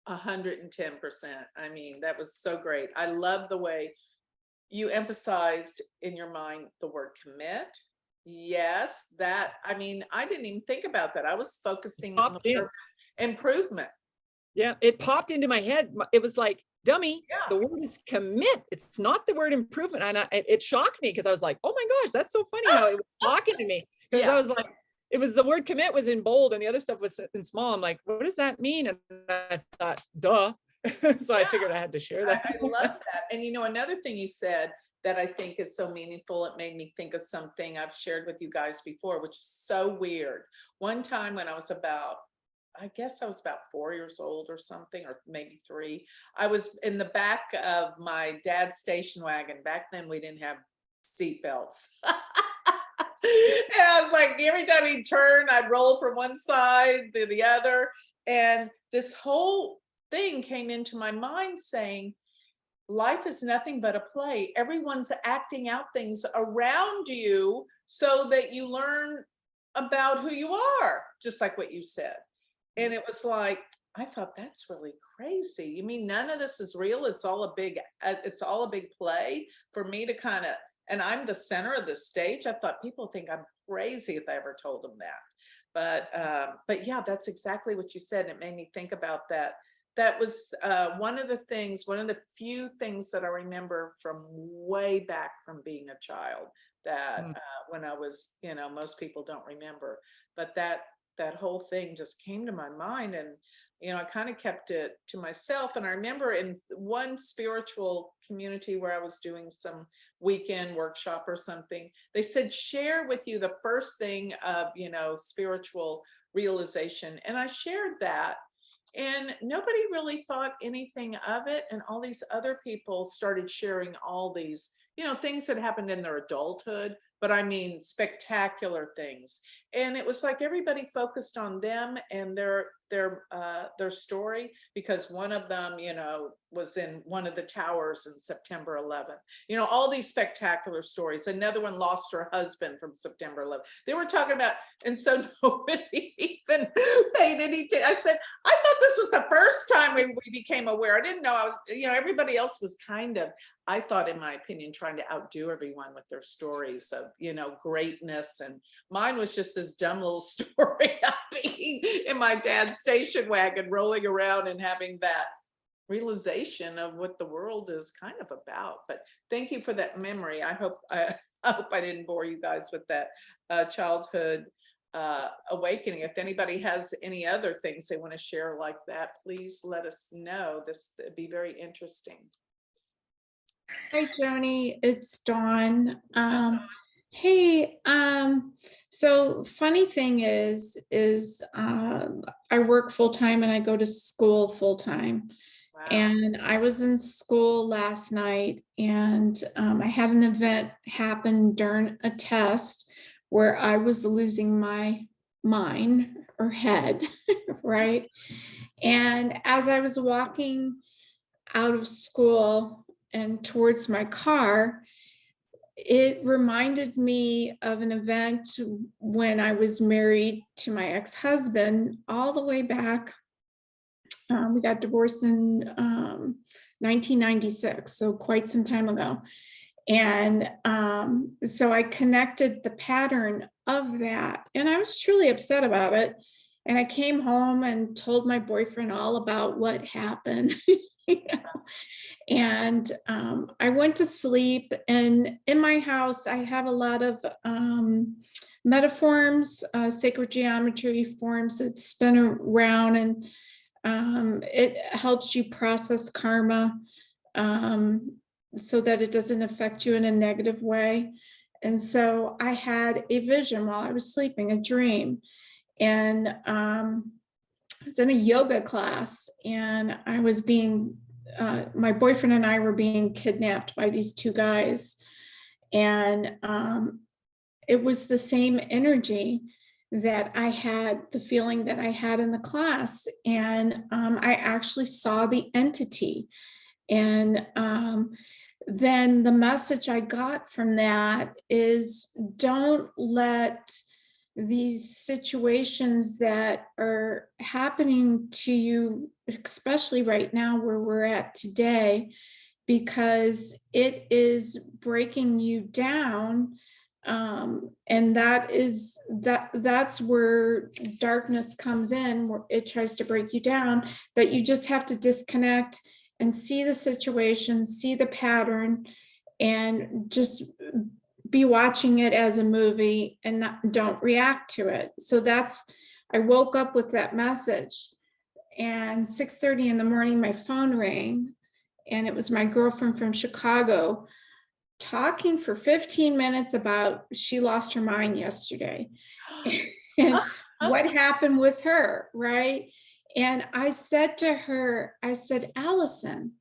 110%. I mean, that was so great. I love the way you emphasized in your mind the word commit. Yes, I didn't even think about that. I was focusing on the word improvement. Yeah, it popped into my head. It was like, dummy, the word is commit. It's not the word improvement. And it shocked me, because I was like, oh my gosh, that's so funny how it was talking to me. Because I was like, it was the word commit was in bold and the other stuff was in small. I'm like, what does that mean? And I thought, duh. So I figured I had to share that. I love that. And you know, another thing you said that I think is so meaningful, it made me think of something I've shared with you guys before, which is so weird. One time when I was about, I guess I was about 4 years old or something, or maybe 3. I was in the back of my dad's station wagon. Back then we didn't have seat belts. And I was like, every time he'd turn, I'd roll from one side to the other. And this whole thing came into my mind saying, life is nothing but a play. Everyone's acting out things around you so that you learn about who you are, just like what you said. And it was like, I thought that's really crazy. You mean none of this is real? It's all a big play for me to kind of, and I'm the center of the stage. I thought people think I'm crazy if I ever told them that. But yeah, that's exactly what you said. It made me think about that. That was one of the few things that I remember from way back from being a child that when I was, you know, most people don't remember, but that whole thing just came to my mind, and, you know, I kind of kept it to myself. And I remember in one spiritual community where I was doing some weekend workshop or something, they said, share with you the first thing of, you know, spiritual realization. And I shared that. And nobody really thought anything of it. And all these other people started sharing all these, you know, things that happened in their adulthood, but I mean, spectacular things. And it was like everybody focused on them and their story, because one of them, you know, was in one of the towers in September 11th. You know, all these spectacular stories. Another one lost her husband from September 11th. They were talking about, and so nobody even paid any attention. I said, I thought this was the first time we became aware. I didn't know I was, you know, everybody else was kind of, I thought, in my opinion, trying to outdo everyone with their stories of, you know, greatness. And mine was just this dumb little story of being in my dad's station wagon, rolling around and having that realization of what the world is kind of about. But thank you for that memory. I hope I didn't bore you guys with that childhood awakening. If anybody has any other things they want to share like that, please let us know. This would be very interesting. Hi, Joni, it's Dawn. Hey, so funny thing is I work full-time and I go to school full-time. Wow. And I was in school last night, and I had an event happen during a test where I was losing my mind or head, right? And as I was walking out of school and towards my car, it reminded me of an event when I was married to my ex-husband all the way back. We got divorced in 1996, so quite some time ago. And so I connected the pattern of that, and I was truly upset about it. And I came home and told my boyfriend all about what happened. You know? And I went to sleep, and in my house, I have a lot of metaforms, sacred geometry forms that spin around, and it helps you process karma so that it doesn't affect you in a negative way. And so I had a vision while I was sleeping, a dream, and I was in a yoga class, and I was being my boyfriend and I were being kidnapped by these two guys. And it was the same energy that I had, the feeling that I had in the class. And I actually saw the entity. And then the message I got from that is, don't let these situations that are happening to you, especially right now where we're at today, because it is breaking you down. And that's where darkness comes in, where it tries to break you down, that you just have to disconnect and see the situation, see the pattern, and just be watching it as a movie and don't react to it. So I woke up with that message. and 6:30 in the morning, my phone rang, and it was my girlfriend from Chicago talking for 15 minutes about she lost her mind yesterday and what happened with her, right? And I said to her, I said, Allison,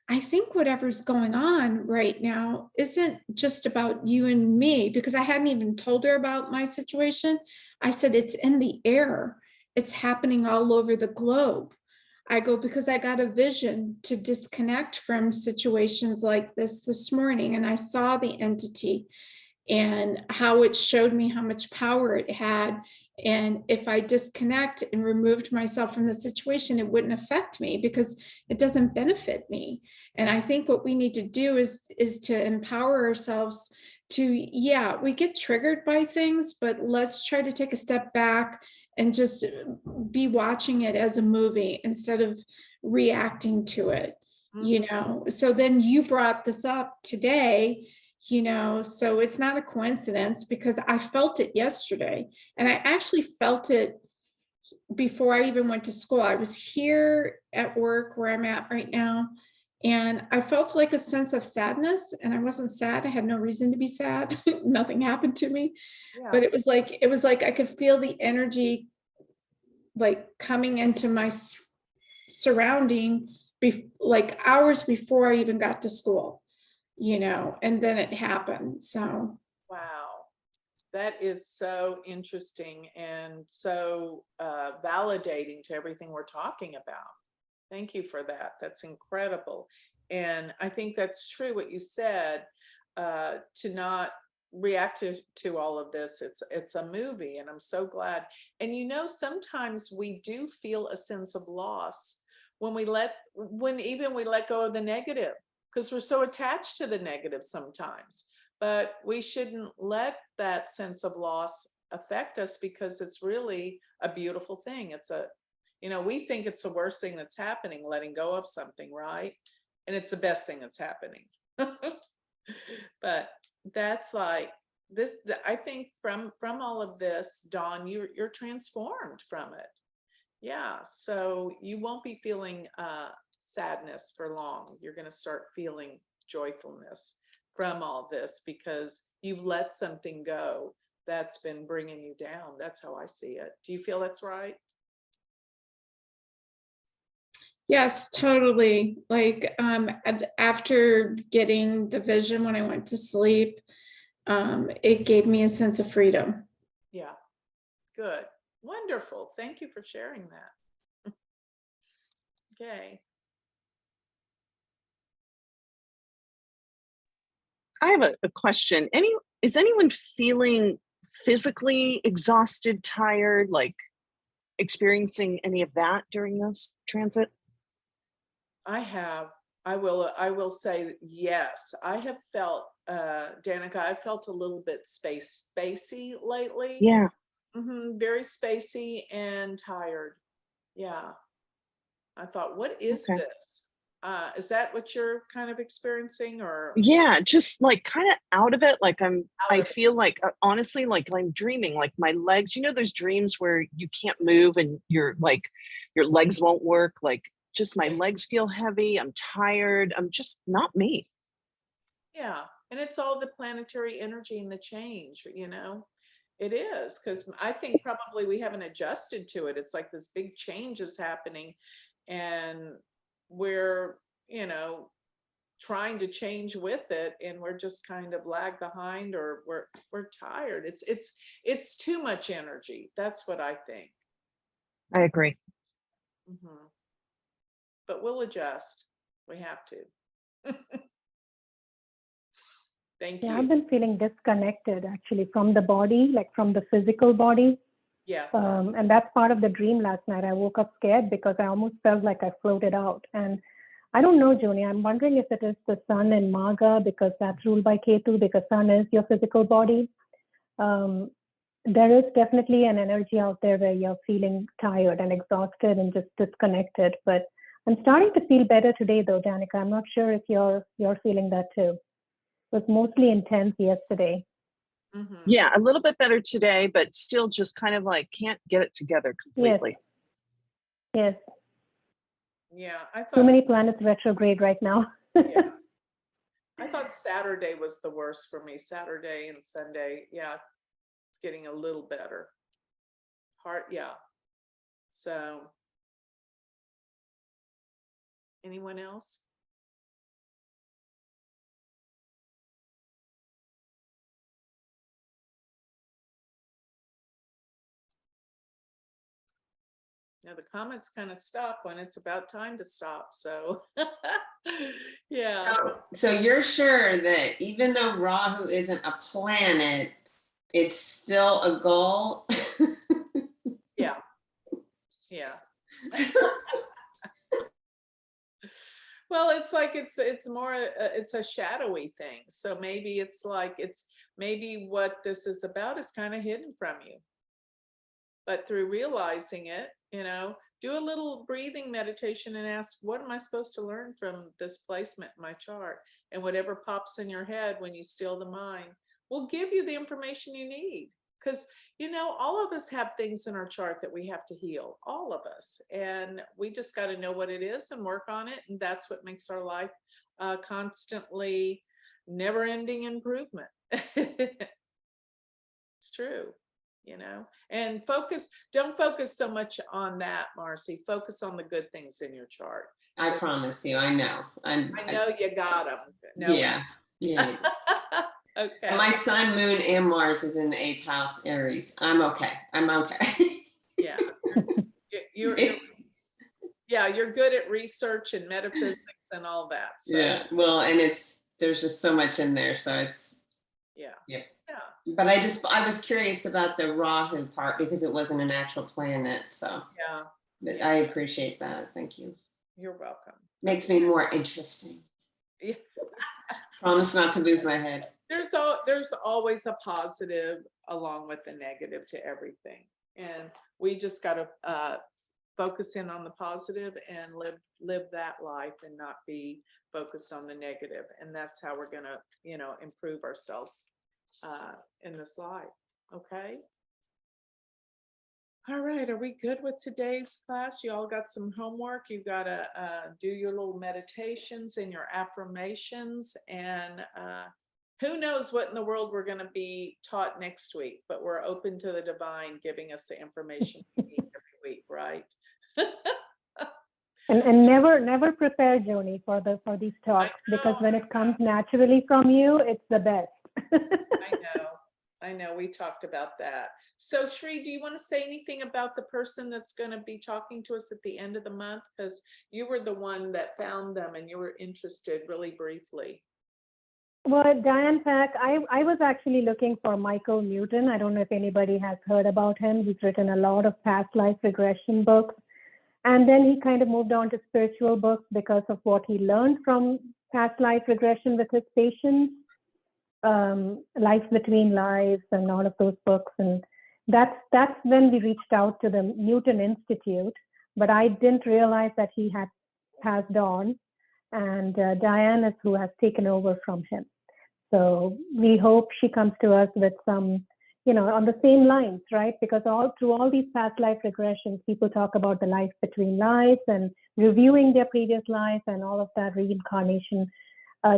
I think whatever's going on right now isn't just about you and me, because I hadn't even told her about my situation. I said, it's in the air. It's happening all over the globe. I go, because I got a vision to disconnect from situations like this morning, and I saw the entity and how it showed me how much power it had. And if I disconnect and removed myself from the situation, it wouldn't affect me because it doesn't benefit me. And I think what we need to do is to empower ourselves to, yeah, we get triggered by things, but let's try to take a step back and just be watching it as a movie instead of reacting to it, you know? So then you brought this up today, you know, so it's not a coincidence because I felt it yesterday, and I actually felt it before I even went to school. I was here at work where I'm at right now, and I felt like a sense of sadness, and I wasn't sad. I had no reason to be sad. Nothing happened to me, but it was like I could feel the energy like coming into my surrounding like hours before I even got to school, you know, and then it happened. So Wow. That is so interesting and so validating to everything we're talking about. Thank you for that. That's incredible. And I think that's true what you said, to not react to all of this. It's a movie, and I'm so glad. And you know, sometimes we do feel a sense of loss when we let go of the negative, because we're so attached to the negative sometimes. But we shouldn't let that sense of loss affect us, because it's really a beautiful thing. It's a, you know, we think it's the worst thing that's happening, letting go of something, right? And it's the best thing that's happening. But that's like this, I think from all of this, Dawn, you're transformed from it. Yeah, so you won't be feeling sadness for long. You're going to start feeling joyfulness from all this, because you've let something go that's been bringing you down. That's how I see it. Do you feel that's right? yes, totally. Like after getting the vision when I went to sleep, it gave me a sense of freedom. Yeah, good. Wonderful. Thank you for sharing that. Okay. I have a question. Is anyone feeling physically exhausted, tired, like experiencing any of that during this transit? I have. I will say yes. I have felt, Danica, I felt a little bit spacey lately. Yeah. Very spacey and tired. Yeah. I thought, what is Okay. this? Is that what you're kind of experiencing, or? Yeah, just like kind of out of it. Like Out I of it. feel like honestly, like I'm dreaming, like my legs, you know, those dreams where you can't move and you're like, your legs won't work. Like just my legs feel heavy. I'm tired. I'm just not me. Yeah. And it's all the planetary energy and the change, you know? It is, because I think probably we haven't adjusted to it. It's like this big change is happening, and we're, you know, trying to change with it, and we're just kind of lag behind, or we're tired. It's too much energy. That's what I think. I agree. But we'll adjust. We have to. Thank Yeah, I've you. been feeling disconnected actually from the body, like from the physical body. Yes. And that's part of the dream last night. I woke up scared because I almost felt like I floated out. And I don't know, Joni, I'm wondering if it is the sun in Maga, because that's ruled by Ketu, because sun is your physical body. There is definitely an energy out there where you're feeling tired and exhausted and just disconnected. But I'm starting to feel better today, though, Danica. I'm not sure if you're feeling that too. It was mostly intense yesterday. Yeah, a little bit better today, but still just kind of like can't get it together completely. Yes. Yeah, I Too thought, many planets retrograde right now. yeah, I thought Saturday was the worst for me. Saturday and Sunday. Yeah, it's getting a little better. Heart, yeah. So, anyone else? Now the comments kind of stop when it's about time to stop. So, yeah. So you're sure that even though Rahu isn't a planet, it's still a goal? Yeah. Yeah. Well, it's like it's more it's a shadowy thing. So maybe it's like maybe what this is about is kind of hidden from you. But through realizing it, do a little breathing meditation and ask, what am I supposed to learn from this placement in my chart? And whatever pops in your head when you still the mind will give you the information you need. Because, all of us have things in our chart that we have to heal, all of us. And we just got to know what it is and work on it. And that's what makes our life constantly never ending improvement. It's true. And don't focus so much on that, Marcy. Focus on the good things in your chart. I promise you, I know. I know you got them. Yeah. Okay. And my sun, moon, and Mars is in the 8th house, Aries. I'm okay. Yeah. You're good at research and metaphysics and all that. So. Yeah. Well, and there's just so much in there. So it's, yeah. But I was curious about the Rahu part because it wasn't an actual planet. So yeah. I appreciate that. Thank you. You're welcome. Makes me more interesting. Yeah. Promise not to lose my head. There's always a positive along with the negative to everything. And we just got to focus in on the positive and live that life and not be focused on the negative. And that's how we're going to, improve ourselves in this life. Okay. All right. Are we good with today's class? You all got some homework. You got to do your little meditations and your affirmations. And who knows what in the world we're going to be taught next week, but we're open to the divine giving us the information we need every week, right? And never prepare, Joni, for these talks, because when it comes naturally from you, it's the best. I know. We talked about that. So Shri, do you want to say anything about the person that's going to be talking to us at the end of the month? Because you were the one that found them and you were interested, really briefly. Well, Diane Pack, I was actually looking for Michael Newton. I don't know if anybody has heard about him. He's written a lot of past life regression books. And then he kind of moved on to spiritual books because of what he learned from past life regression with his patients, Life Between Lives and all of those books. And that's when we reached out to the Newton Institute, but I didn't realize that he had passed on. And Diane is who has taken over from him. So we hope she comes to us with some, on the same lines, right? Because through all these past life regressions, people talk about the life between lives and reviewing their previous life and all of that reincarnation.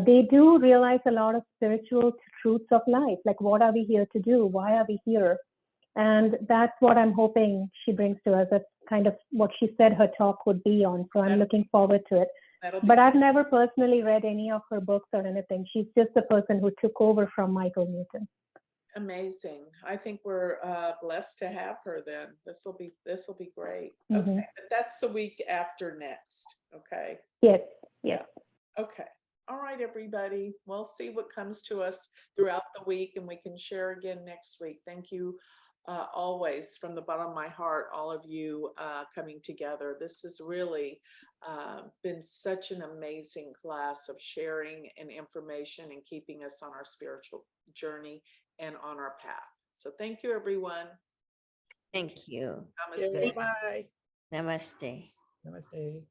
They do realize a lot of spiritual truths of life, like what are we here to do? Why are we here? And that's what I'm hoping she brings to us. That's kind of what she said her talk would be on. So I'm looking forward to it. But I've never personally read any of her books or anything. She's just the person who took over from Michael Newton. Amazing. I think we're blessed to have her then. This will be great. Mm-hmm. Okay. But that's the week after next. Okay. Yes. Yeah. Okay. All right, everybody. We'll see what comes to us throughout the week and we can share again next week. Thank you always from the bottom of my heart, all of you coming together. This has really been such an amazing class of sharing and information and keeping us on our spiritual journey and on our path. So thank you, everyone. Thank you. Namaste. Bye. Namaste. Namaste.